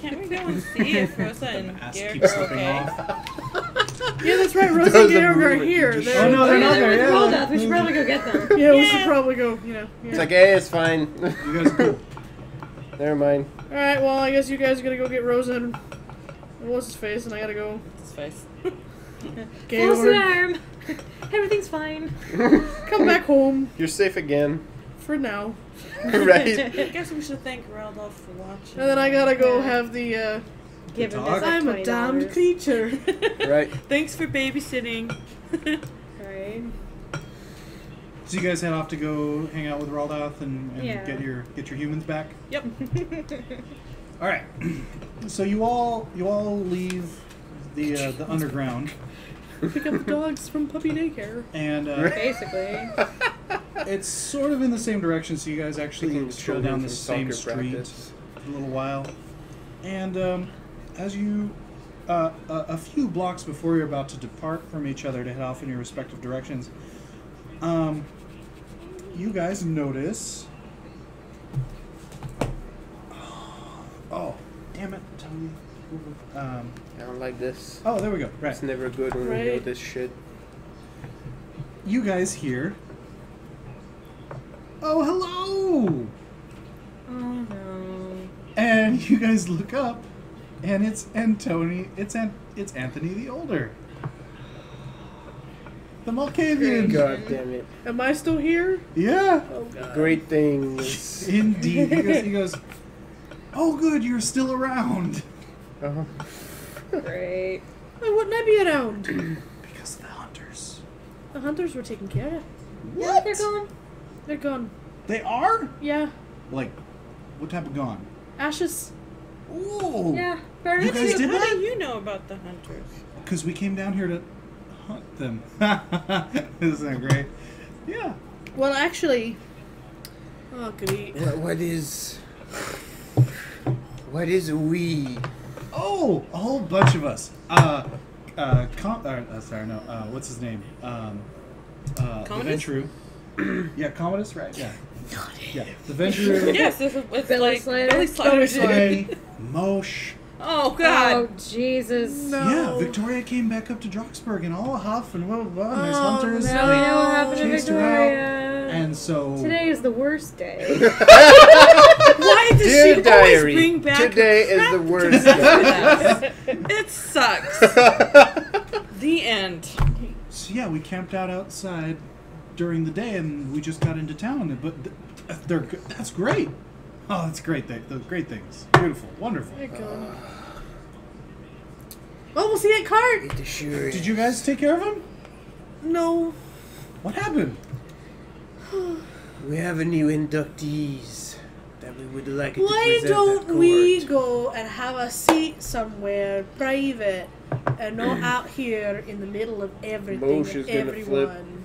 Can't we go and see if Rosa and Ass Garrett keeps are slipping okay? off. Yeah, that's right. Rosa Those and are Georg are moving. here. Just- They're, Oh, no, they're not there. They're Yeah. cold up. We should probably go get them. yeah, we Yeah. should probably go, Yeah. It's like, hey, it's fine. You guys are cool. Never mind. Alright, well, I guess you guys are gonna go get Rosa and... What's his face? And I gotta go... His face. Georg. Close the arm. Everything's fine. Come back home. You're safe again. For now. Right? I guess we should thank Raldolph for watching. And then I gotta go Yeah. have the, Give him dog? this I'm a damned creature. Right. Thanks for babysitting. Right. So you guys head off to go hang out with Raldolph and Yeah. get your humans back. Yep. All right. So you all leave the underground, Pick up the dogs from puppy daycare. and Basically. it's sort of in the same direction. So you guys actually Picking stroll children down the from same soccer street practice. for a little while, and as you a few blocks before you're about to depart from each other to head off in your respective directions, you guys notice. Oh, damn it! Tell me. I don't like this. Oh, there we go. Right. It's never good when we know Right. this shit. You guys hear. Oh, hello! Oh no. And you guys look up, and it's Anthony the Older. The Malkavian. God damn it. Am I still here? Yeah, Oh god. Great things. indeed. He goes, oh good, you're still around. Uh-huh. Great. Why wouldn't I be around? Because the hunters. The hunters were taken care of. Yeah, they're gone. They're gone. They are? Yeah. Like, what type of gone? Ashes. Ooh. Yeah. Very You guys cute. did How that? do you know about the hunters? Because we came down here to hunt them. Isn't that great? Yeah. Well, actually... Oh, goody. What is we? Oh, a whole bunch of us. What's his name? Commodus? The Ventrue. Yeah, Commodus, right? Yeah. Yeah, the Ventrue. Yes, it's Belly like Slider? Belly Slider. Slay, Mosh. Oh God. Oh Jesus! No. Yeah, Victoria came back up to Droxburg and all huff and blah blah blah. And there's Oh, hunters. Now we know what happened to Chased her Victoria. And so Today is the worst day. Why does Dear she diary, always bring back today is crap the to worst mess day. with us? It sucks. The end. So yeah, we camped out outside during the day, and we just got into town. But that's great. Oh, that's great. The great things. Beautiful, wonderful. My God. Well, we'll see at Cart. Did you guys take care of him? No. What happened? We have a new inductees that we would like to Why present don't at we court. go and have a seat somewhere private and not out here in the middle of everything Mosh and is gonna flip. everyone?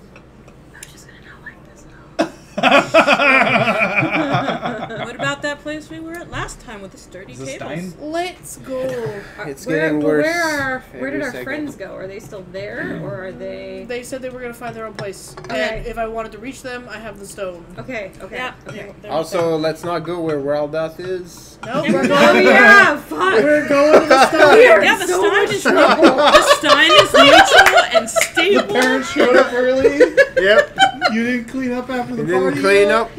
What about that place we were at last time with the sturdy Is this tables? Stein? Let's go. It's Where- getting but worse. where every did our second. friends go? Are they still there, or are they? They said they were going to find their own place. Okay. And if I wanted to reach them, I have the stone. Okay. Okay. Yeah. Okay. They're Also, let's not go where Raldath is. Nope, And we're we're Oh going. yeah, fuck. We're going to the stone. Yeah, the so Stein much is trouble. the Stein is neutral and The stable. parents showed up early. Yep. You didn't clean up after the We didn't party. clean yet? up.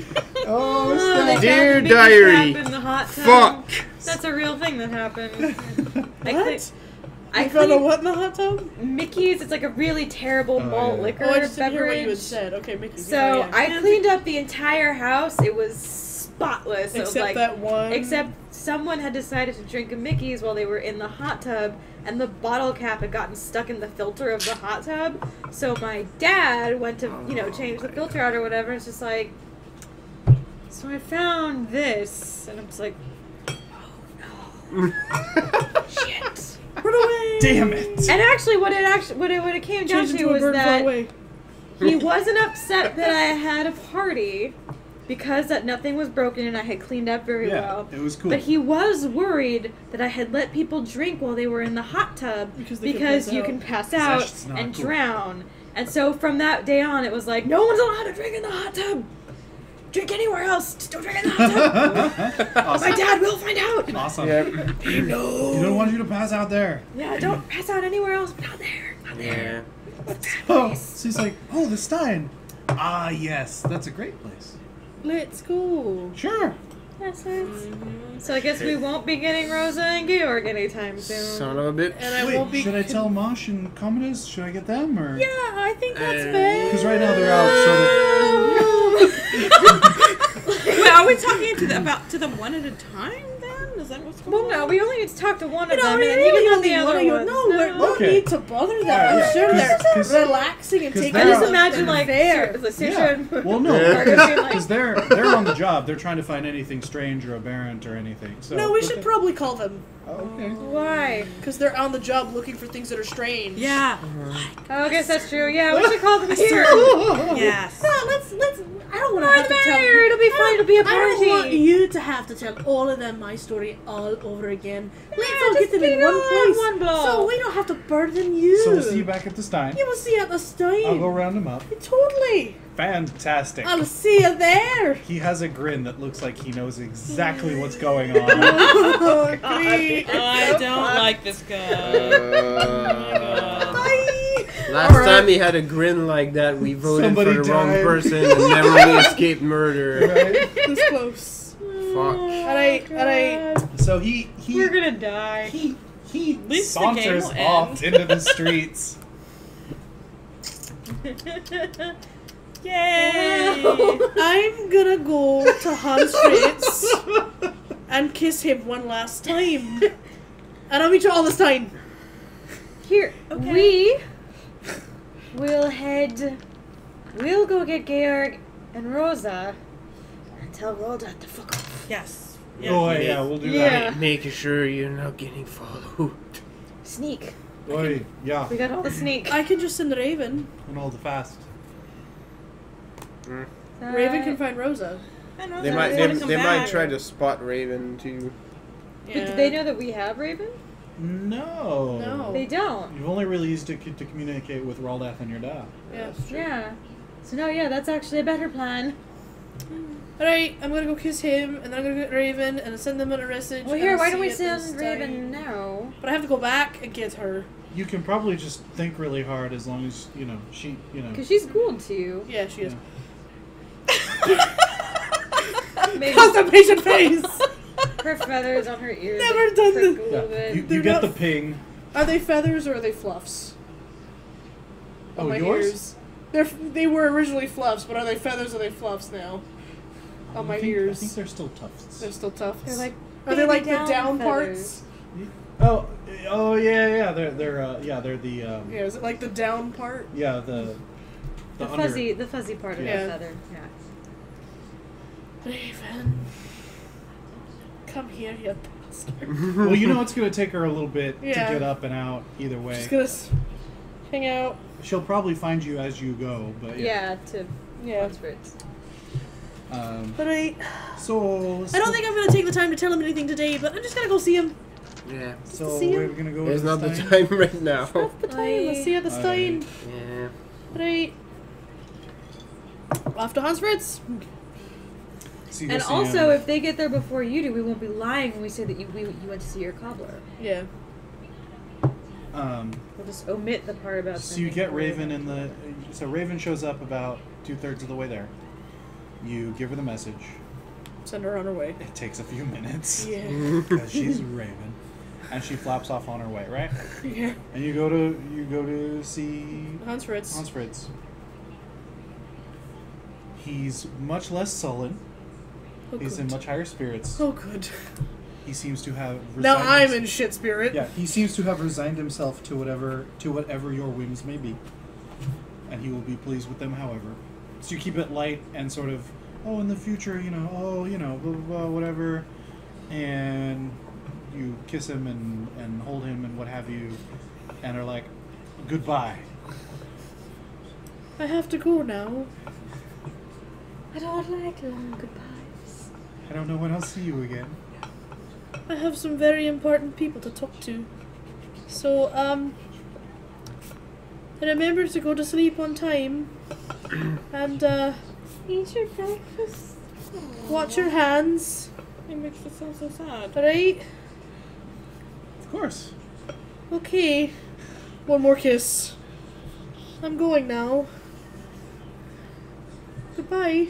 Oh, They snap. found Dear the biggest diary. crap in the hot tub. Fuck. That's a real thing that happened. What? I You found a cleaned what in the hot tub? Mickey's. It's like a really terrible Oh, malt yeah. liquor Oh, I just didn't hear what you had beverage. said. Okay, Mickey. So yeah. I cleaned up the entire house. It was spotless. It was Except like, that one. Except someone had decided to drink a Mickey's while they were in the hot tub, and the bottle cap had gotten stuck in the filter of the hot tub. So my dad went to, change the filter out or whatever. And it's just like, so I found this, and I'm just like, oh no, shit. Run away. Damn it. And actually, what it came down Change to into a was bird and fly that away. he wasn't upset that I had a party because that nothing was broken and I had cleaned up very Yeah, well. it was cool. But he was worried that I had let people drink while they were in the hot tub Because because, they could pass you out. can pass out That's not and cool. drown. And so from that day on, it was like, no one's allowed to drink in the hot tub. Drink anywhere else. Just don't drink in the hot tub. My Awesome. dad will find out. Awesome. Yep. You don't want you to pass out there. Yeah, don't pass out anywhere else, but not there. Not there. Yeah. Oh, so he's like, oh, the Stein. Ah, yes, that's a great place. Let's go. Sure. Yes, yes. So I guess we won't be getting Rosa and Georg anytime soon. Son of a bitch. And I Wait, won't be. should I tell Mosh and Commodus? Should I get them or? Yeah, I think that's Uh, fair. Because right now they're out Wait, are we talking to them one at a time then? Is that what's going Well, on? no, we only need to talk to one You of know, them, we and then you really can have only the want other you. ones. No, we don't Okay. need to bother them. Yeah, I'm yeah. sure they're 'Cause- relaxing and 'cause taking I they're just it imagine like fair. Citra Well, no, Yeah. Margaret being like, because they're on the job. They're trying to find anything strange or aberrant or anything. So No, we should probably call them. Oh, okay. why? Because they're on the job looking for things that are strange. Yeah. Oh, I guess that's true. Yeah, we should call them here. Yes. No, let's. I don't want to Why have the to tell matter? It'll be fun. It'll be a I don't want party. you to have to tell all of them my story all over again. Let's all just get them in get one all in place, one blow. so we don't have to burden you. So we'll see you back at the Stein. You will see you at the Stein. I'll go round him up. Totally. Fantastic. I'll see you there. He has a grin that looks like he knows exactly what's going on. Oh, great. I don't like this guy. Bye. Last Alright. time he had a grin like that, we voted Somebody for the wrong died. person and narrowly escaped murder. Right? This close. Fuck. And I. So he We're gonna die. he least the game saunters will off into the streets. Yay! I'm gonna go to Hans Fritz and kiss him one last time. And I'll meet you all this time. Here, we will we'll go get Georg and Rosa and tell Rhoda to fuck off. Yes. Oh yeah, we'll do Yeah. Making sure you're not getting followed. Sneak. that. Oi, yeah, We got all the sneak. I can just send Raven. and all the fast. Raven can find Rosa. I know They that might they they, wanna come they might back. try to spot Raven too. But do they know that we have Raven? No. No. They don't. You've only really used it to communicate with Raldath and your dad. Yeah. Yeah. So no, yeah, that's actually a better plan. Alright, I'm gonna go kiss him, and then I'm gonna get Raven, and send them a message. Well, and here, I'll why don't see we it this send Raven time. now? But I have to go back and get her. You can probably just think really hard as long as, she. Because she's cool to you. Yeah, she is. Maybe Constipation face! her feathers on her ears. Never like, done prick this. a little Yeah. bit. You They're get not- the ping. Are they feathers or are they fluffs? Oh, On my yours? ears. They were originally fluffs, but are they feathers or are they fluffs now? On my I ears. think they're still tufts. They're still tough. They're like Are they baby like the down feathers. parts? Oh yeah. They're the Yeah, is it like the down part? the The under. fuzzy part of Yeah. the feather. Yeah. Raven. Come here, you bastard. Well, it's gonna take her a little bit Yeah. to get up and out. Either way, Just gonna hang out. she'll probably find you as you go. But Yeah, to Yeah. Oxfords. But I So don't think I'm gonna take the time to tell him anything today, but I'm just gonna go see him. Yeah. So see we're him. gonna go. It's to not the Stein? time right now. Not the time. Let's see you at the Aye. Stein. Yeah. Right. Off to Hans Fritz. So you go And see also, him. if they get there before you do, we won't be lying when we say that you went to see your cobbler. Yeah. We'll just omit the part about. So you sending get her Raven in. So Raven shows up about 2/3 of the way there. You give her the message. Send her on her way. It takes a few minutes. Yeah. Because she's Raven, and she flaps off on her way, right? Yeah. And you go to see Hans Fritz. Hans Fritz. He's much less sullen. Oh, He's in good. much higher spirits. Oh, good. He seems to have Now resigned I'm himself- in shit spirit. Yeah, he seems to have resigned himself to whatever your whims may be, and he will be pleased with them. However, so you keep it light and sort of, in the future, blah, blah, blah, whatever, and you kiss him and hold him and what have you, and are like, goodbye. I have to go now. I don't like long goodbyes. I don't know when I'll see you again. I have some very important people to talk to. So, remember to go to sleep on time. And, Eat your breakfast. watch your hands. It makes me feel so sad. Alright? Of course. Okay. One more kiss. I'm going now. Goodbye.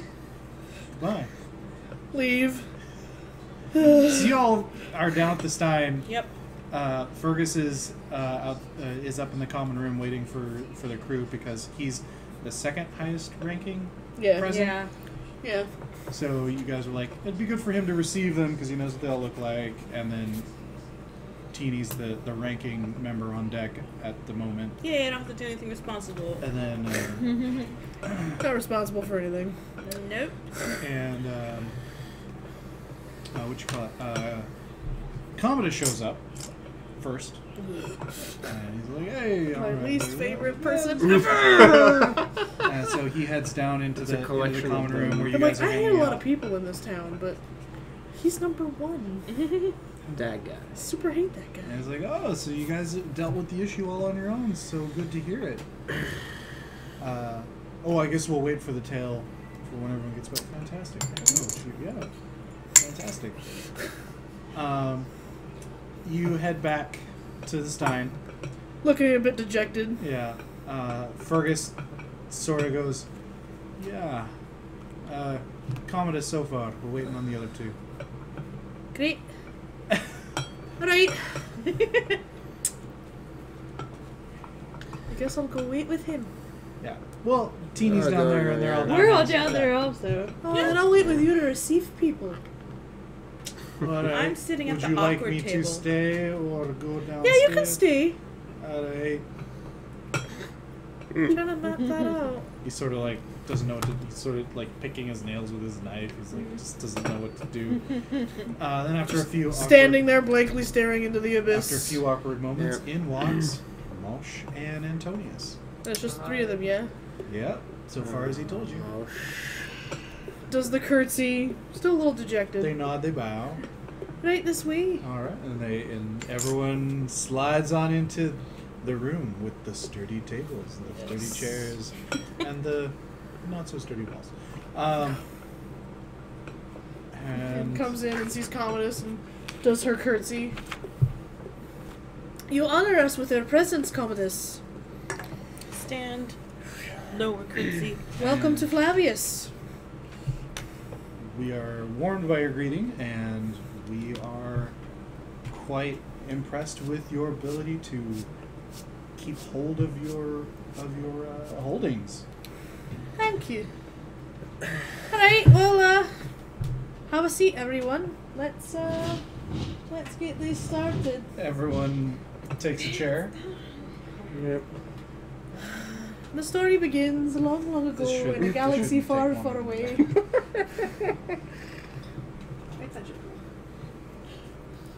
Bye. Leave. So y'all are down at the Stein. Yep. Fergus is up in the common room waiting for the crew because he's the second highest ranking Yeah. present. Yeah. Yeah. So you guys are like, it'd be good for him to receive them because he knows what they all look like. And then Teeny's the ranking member on deck at the moment. Yeah, I don't have to do anything responsible. And then Not responsible for anything. Nope. and what you call it? Commodus shows up first. And he's like, hey, My alright, least like, favorite "Well, person yeah." ever. And so he heads down into It's a the collection common of room them. where you I'm guys like, are I hate a hanging lot out. of people in this town, but he's number one. That guy. Super hate that guy. And he's like, oh, so you guys dealt with the issue all on your own. So good to hear it. I guess we'll wait for the tale for when everyone gets back. Fantastic. Oh, shoot, yeah. Fantastic. You head back to the Stein. Looking a bit dejected. Yeah. Fergus sort of goes, yeah. Commodus so far. We're waiting on the other two. Great. Alright. I guess I'll go wait with him. Yeah. Well, Teeny's Oh, down no, there and they're all down We're all there. down there also. Oh, and I'll wait with you to receive people. Alright. I'm sitting at Would the you like awkward me table. to stay or go downstairs? Yeah, you can stay. Alright. I'm trying to map that out. He sort of like doesn't know what to. He's sort of like picking his nails with his knife. He's like just doesn't know what to do. Then after a few Standing there blankly staring into the abyss. after a few awkward moments, in walks Mosh and Antonius. There's just three of them, yeah? Yeah, so far as he told you. Does the curtsy. Still a little dejected. They nod, they bow. Right this way. All right, and everyone slides on into the room with the sturdy tables, the sturdy chairs, and the not so sturdy walls. And comes in and sees Commodus and does her curtsy. You honor us with your presence, Commodus. Stand. Lower curtsy. Welcome to Flavius. We are warmed by your greeting, and we are quite impressed with your ability to keep hold of your holdings. Thank you. Alright, well, have a seat, everyone. Let's get this started. Everyone takes a chair. Yep. The story begins long, long ago in a galaxy far, far away.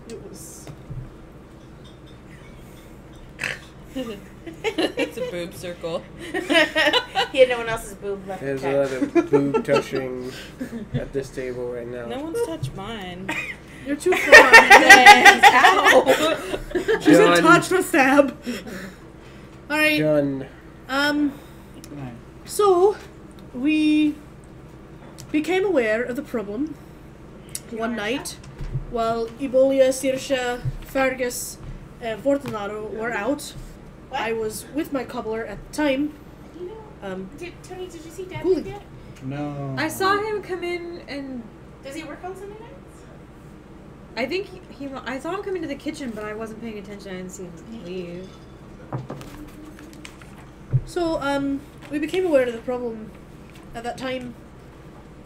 It was... It's a boob circle. He had no one else's boob left. There's to a touch. lot of boob touching at this table right now. No one's touched mine. You're too far. Ow! She said Done. touch the stab. Alright. Done. So, we became aware of the problem one night while Ebolia, Saoirse, Fergus, and Fortunato were out. What? I was with my cobbler at the time. Tony, did you see Dad Cool. yet? No. I saw him come in and Does he work on Sunday nights? I think I saw him come into the kitchen, but I wasn't paying attention. I didn't see him leave. So, we became aware of the problem at that time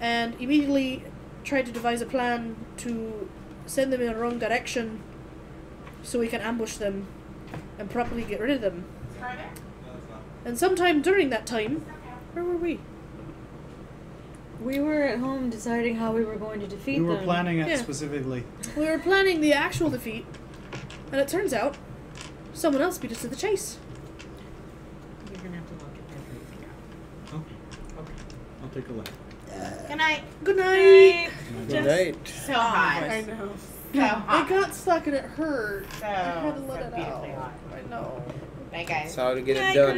and immediately tried to devise a plan to send them in a wrong direction so we can ambush them and properly get rid of them. And sometime during that time, where were we? We were at home deciding how we were going to defeat We were them. planning it Yeah. specifically. We were planning the actual defeat, and it turns out someone else beat us to the chase. You're gonna have to look at everything. Okay. I'll take a look. Good night. Good night. Good night. So hot. I know. So hot. It got stuck and it hurt. So, I had to let so it beautifully out. hot. I know. Night, guys. That's how to get it done.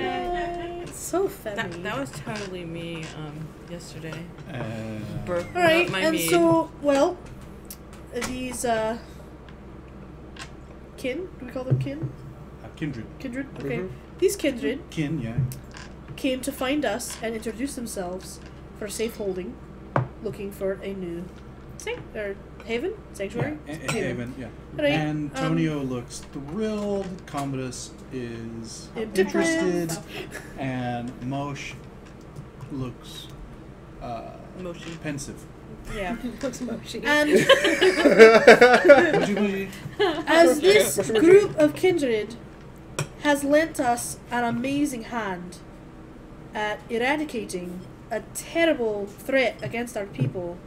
It's so funny. That was totally me yesterday. Uh, Alright, Up my and mead. so, well, these, kin? Do we call them kin? kindred. Kindred? Okay. Mhm. These kindred Kin, yeah. came to find us and introduce themselves for safe holding, looking for a new haven? Sanctuary? Yeah, Haven, yeah. Right, Antonio looks thrilled. Commodus is Indifferent. interested. And Moshe looks Motion. pensive. Yeah. Looks mushy. And Moshi, moshi. as this group of kindred has lent us an amazing hand at eradicating a terrible threat against our people,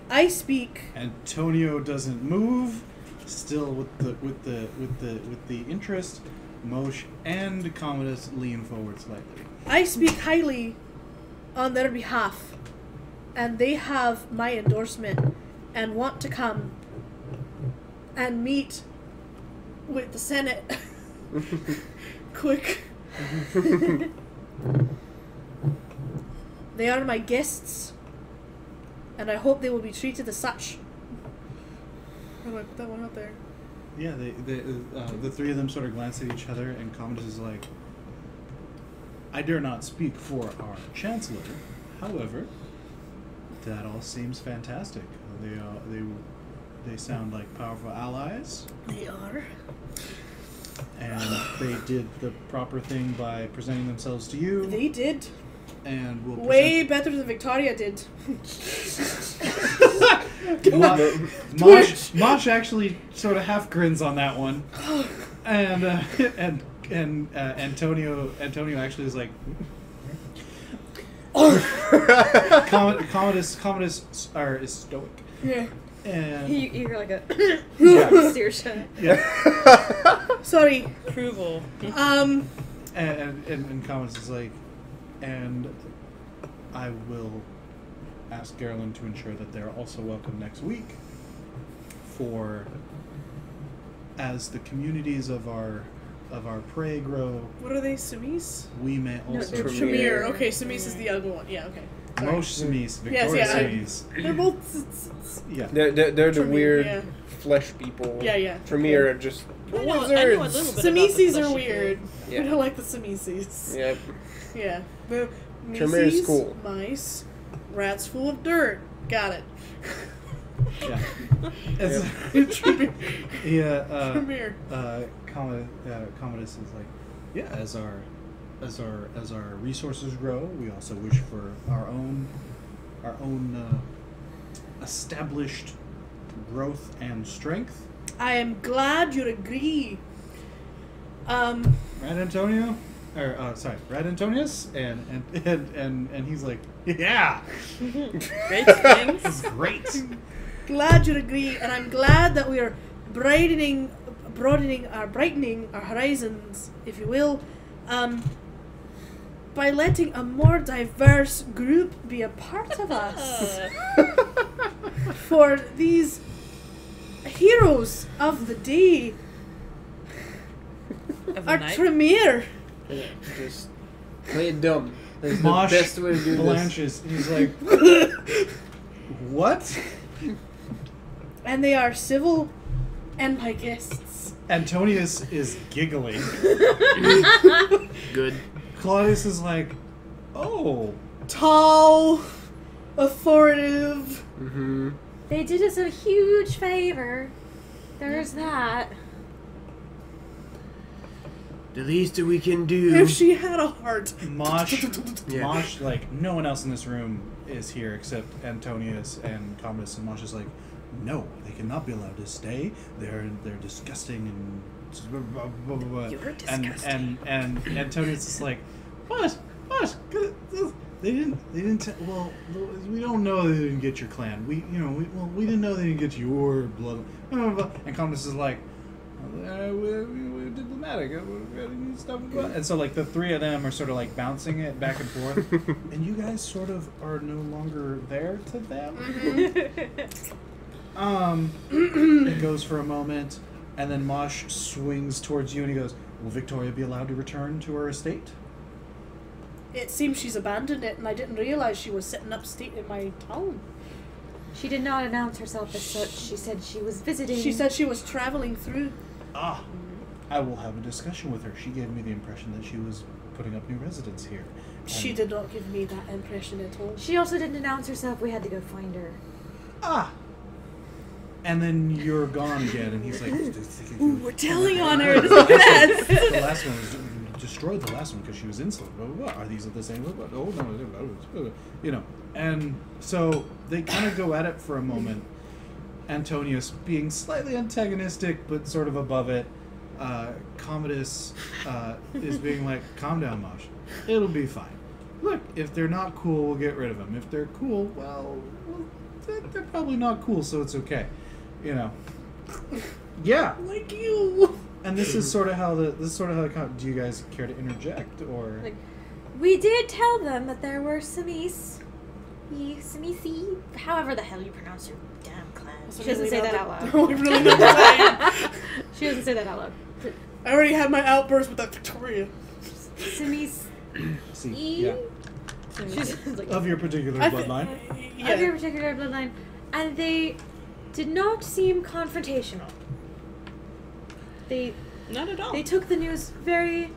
I speak. Antonio doesn't move. Still with the interest. Moshe and Commodus lean forward slightly. I speak highly on their behalf, and they have my endorsement and want to come and meet with the Senate. Quick. They are my guests, and I hope they will be treated as such. How do I put that one out there? Yeah, the three of them sort of glance at each other, and Commodus is like, "I dare not speak for our Chancellor. However, that all seems fantastic. They sound like powerful allies, They are. and they did the proper thing by presenting themselves to you. They did. And will Way better than Victoria did. Mosh actually sort of half grins on that one, and Antonio actually is like, Commodus is stoic, Yeah. and You hear like a yeah, steer shut. yeah. Sorry. Approval. And Commodus is like, and I will ask Geraldine to ensure that they're also welcome next week. for as the communities of our prey grow, What are they, Sumis? we may No, also they're Tremere. Okay, Sumis is the other one. Yeah, okay. Sorry. Mosh Sumis, Yes, Victoria yeah, Sumis. They're both... Yeah. They're the Tremere, weird yeah. flesh people. Yeah. Tremere are just I know a wizards. little bit about the Samises fleshy are weird. Yeah. We don't like the Samises. Yep. Yeah. The Tremere's Mises, cool. mice, rats full of dirt. Got it. Yeah. As- Tremere. yeah. Tremere. Commodus is like, yeah. As our resources grow, we also wish for our own established growth and strength. I am glad you agree. Right, Antonio? Or sorry, right, Antonius? And he's like, yeah, Great things. it's great. Glad you agree, and I'm glad that we are brightening our horizons, if you will, by letting a more diverse group be a part of us. For these heroes of the day Of the are night. Tremere. Yeah, just play it dumb. That's the Mosh best way to do this. blanches. He's like, what? And they are civil and my guests. Antonius is giggling. Good. Claudius is like, oh. Tall, authoritative. Mm-hmm. They did us a huge favor. There's that. The least that we can do. If she had a heart. Mosh, Yeah. Mosh, like, no one else in this room is here except Antonius and Commodus, and Mosh is like, no, they cannot be allowed to stay. They're disgusting and blah, blah, blah, blah. You're And Antonius is like, what? They didn't. Well, we don't know they didn't get your clan. We didn't know they didn't get your blood. Blah, blah, blah. And Commodus is like, we're diplomatic. And so, like, the three of them are sort of like bouncing it back and forth, and you guys sort of are no longer there to them. It goes for a moment, and then Mosh swings towards you, and he goes, "Will Victoria be allowed to return to her estate?" It seems she's abandoned it, and I didn't realize she was sitting upstate in my town. She did not announce herself as such. She said she was visiting. She said she was traveling through. Ah, I will have a discussion with her. She gave me the impression that she was putting up new residents here. She did not give me that impression at all. She also didn't announce herself. We had to go find her. Ah. And then you're gone again, and he's like, Ooh, we're telling on her. This is bad. The last one was destroyed. The last one because she was insolent. Blah, blah, blah. Are these the same? Blah, blah. Oh no, you know. And so they kind of go at it for a moment. Antonius being slightly antagonistic, but sort of above it. Commodus is being like, "Calm down, Mosh. It'll be fine. Look, if they're not cool, we'll get rid of them. If they're cool, well, they're probably not cool, so it's okay." You know. Yeah. Like you. And this is sort of how do you guys care to interject or? Like, we did tell them that there were Samisi, however the hell you pronounce your damn clan. She doesn't say that out loud. No, I really not saying. She doesn't say that out loud. I already had my outburst with that Victoria. Samisi. See, yeah. She's like, Of your particular I bloodline. of your particular bloodline, and they did not seem confrontational. They Not at all. they took the news very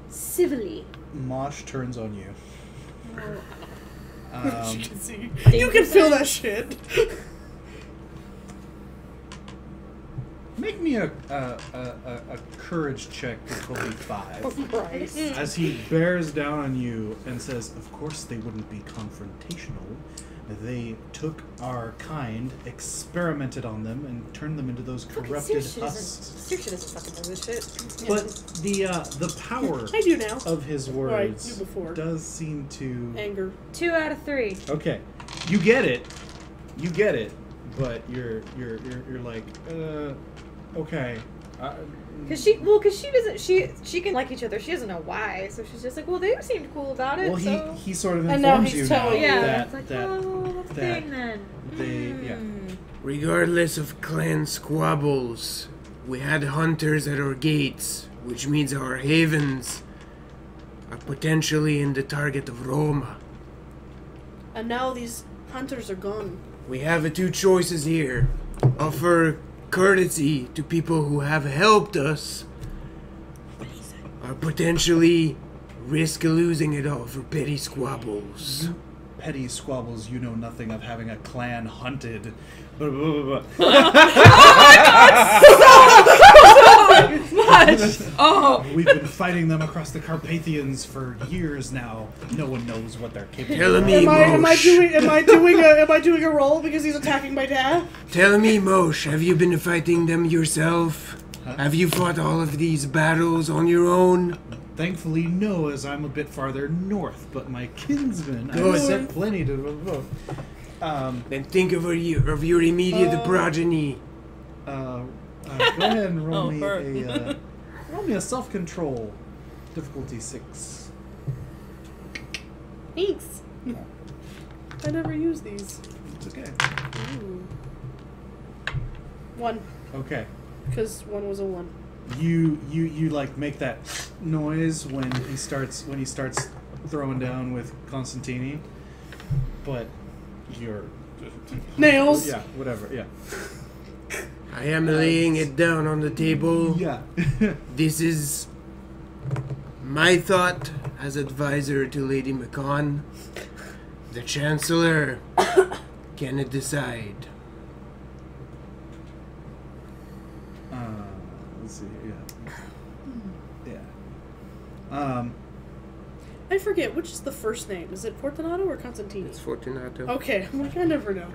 civilly. Mosh turns on you. You can see. You can feel that shit. Make me a courage check to 5. As he bears down on you and says, "Of course they wouldn't be confrontational. They took our kind, experimented on them, and turned them into those corrupted husks." Saoirse doesn't fucking know this shit. But the power I do now. of his I words knew before. does seem to. Anger. 2 out of 3. Okay, you get it, but you're like, okay. Cause she doesn't she can like each other. She doesn't know why, so she's just like, well, they seemed cool about it. Well, so. he sort of And now informs he's you now telling you. Yeah, that it's like, that oh, that's a that thing then. they yeah. Regardless of clan squabbles, we had hunters at our gates, which means our havens are potentially in the target of Roma. And now these hunters are gone. We have two choices here. Offer courtesy to people who have helped us, or potentially risk losing it all for petty squabbles. Petty squabbles, you know nothing of having a clan hunted. Much. Oh. We've been fighting them across the Carpathians for years now. No one knows what they're capable Tell of. me, Am I Moshe. doing a roll because he's attacking my dad? Tell me, Moshe, have you been fighting them yourself? Huh? Have you fought all of these battles on your own? Thankfully, no, as I'm a bit farther north, but my kinsmen, Good. I've sent plenty to... Then think of your immediate progeny. Go ahead and roll Oh, me her. roll me a self-control, difficulty 6. Thanks. I never use these. It's okay. Ooh. 1, Okay. because 1 was a 1. You like make that noise when he starts throwing down with Constantini, but you're Nails. Yeah, whatever. Yeah. I am laying it down on the table. Yeah. This is my thought as advisor to Lady McCon. The Chancellor can decide. Let's see. Yeah. Yeah. I forget, which is the first name? Is it Fortunato or Constantini? It's Fortunato. Okay, I'm like, I never know.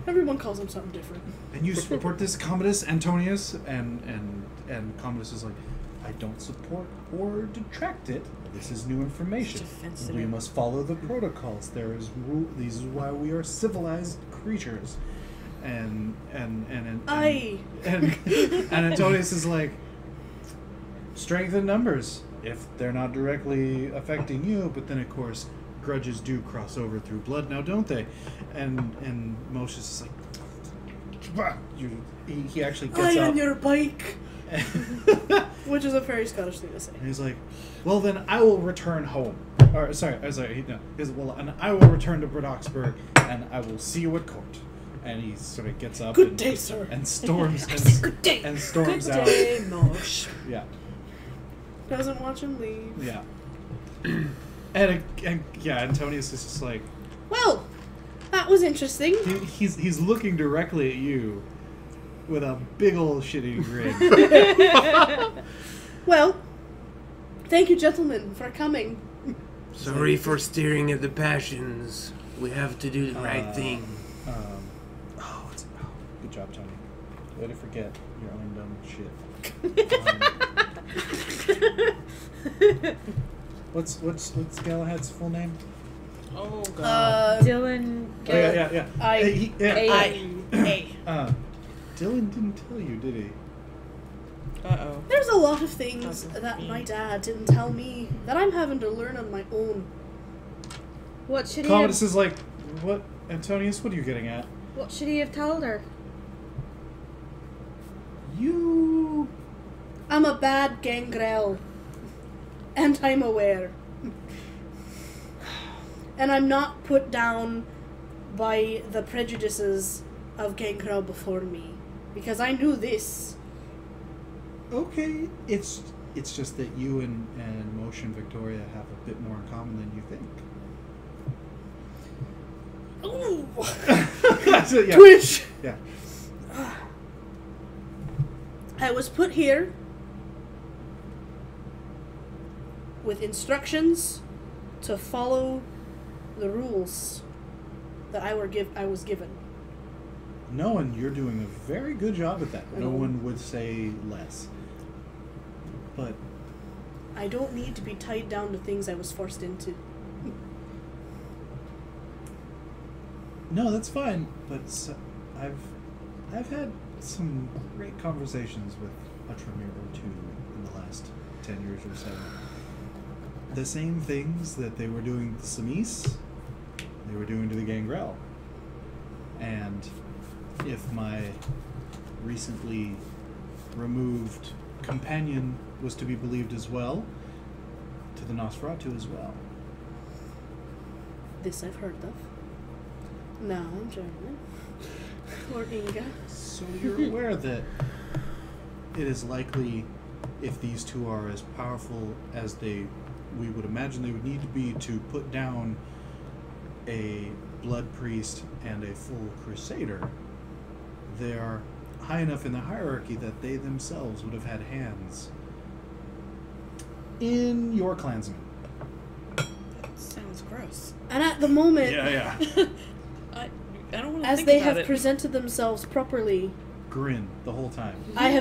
Everyone calls him something different. And you support this Commodus Antonius, and Commodus is like, I don't support or detract it. This is new information. Defensive. We must follow the protocols. There is This is why we are civilized creatures. And Antonius is like, strength in numbers. If they're not directly affecting you, but then of course grudges do cross over through blood now, don't they? And Moshe is like, he actually gets I up. on your bike. Which is a very Scottish thing to say. And he's like, well then I will return home. Or sorry, I was like, he's well, and I will return to Brodoxburg, and I will see you at court. And he sort of gets up. Good day, sir. And storms. Good day. And storms Good out. day, Mosh. Yeah. Doesn't watch him leave. Yeah. and yeah, Antonius is just like, Well, that was interesting. he's looking directly at you with a big old shitty grin. Well, thank you, gentlemen, for coming. Sorry for steering at the passions. We have to do the right thing. Good job, Tony. Way to forget your own dumb shit. What's Galahad's full name? Oh, God. Dylan. Oh, yeah. I- Dylan didn't tell you, did he? Uh-oh. There's a lot of things that my dad didn't tell me that I'm having to learn on my own. What should he Commodus have? is like, what, Antonius? What are you getting at? What should he have told her? You. I'm a bad gangrel. And I'm aware. And I'm not put down by the prejudices of gangrel before me. Because I knew this. Okay, it's just that you and Moshe and Victoria have a bit more in common than you think. Ooh! So, yeah. Twitch! Yeah. I was put here with instructions to follow the rules that I was given. No, and you're doing a very good job at that. No one would say less. But I don't need to be tied down to things I was forced into. no, that's fine. But I've had some great conversations with a Tremere or two in the last 10 years or so. The same things that they were doing to Samis, they were doing to the Gangrel. And if my recently removed companion was to be believed as well, to the Nosferatu as well. This I've heard of. Now I'm German. Or Inga. So you're aware that it is likely, if these two are as powerful as we would imagine they would need to be to put down a blood priest and a full crusader, they are high enough in the hierarchy that they themselves would have had hands in your clansmen. Sounds gross. And at the moment, Yeah. I don't want to as think they about have it. presented themselves properly, Grin the whole time. I have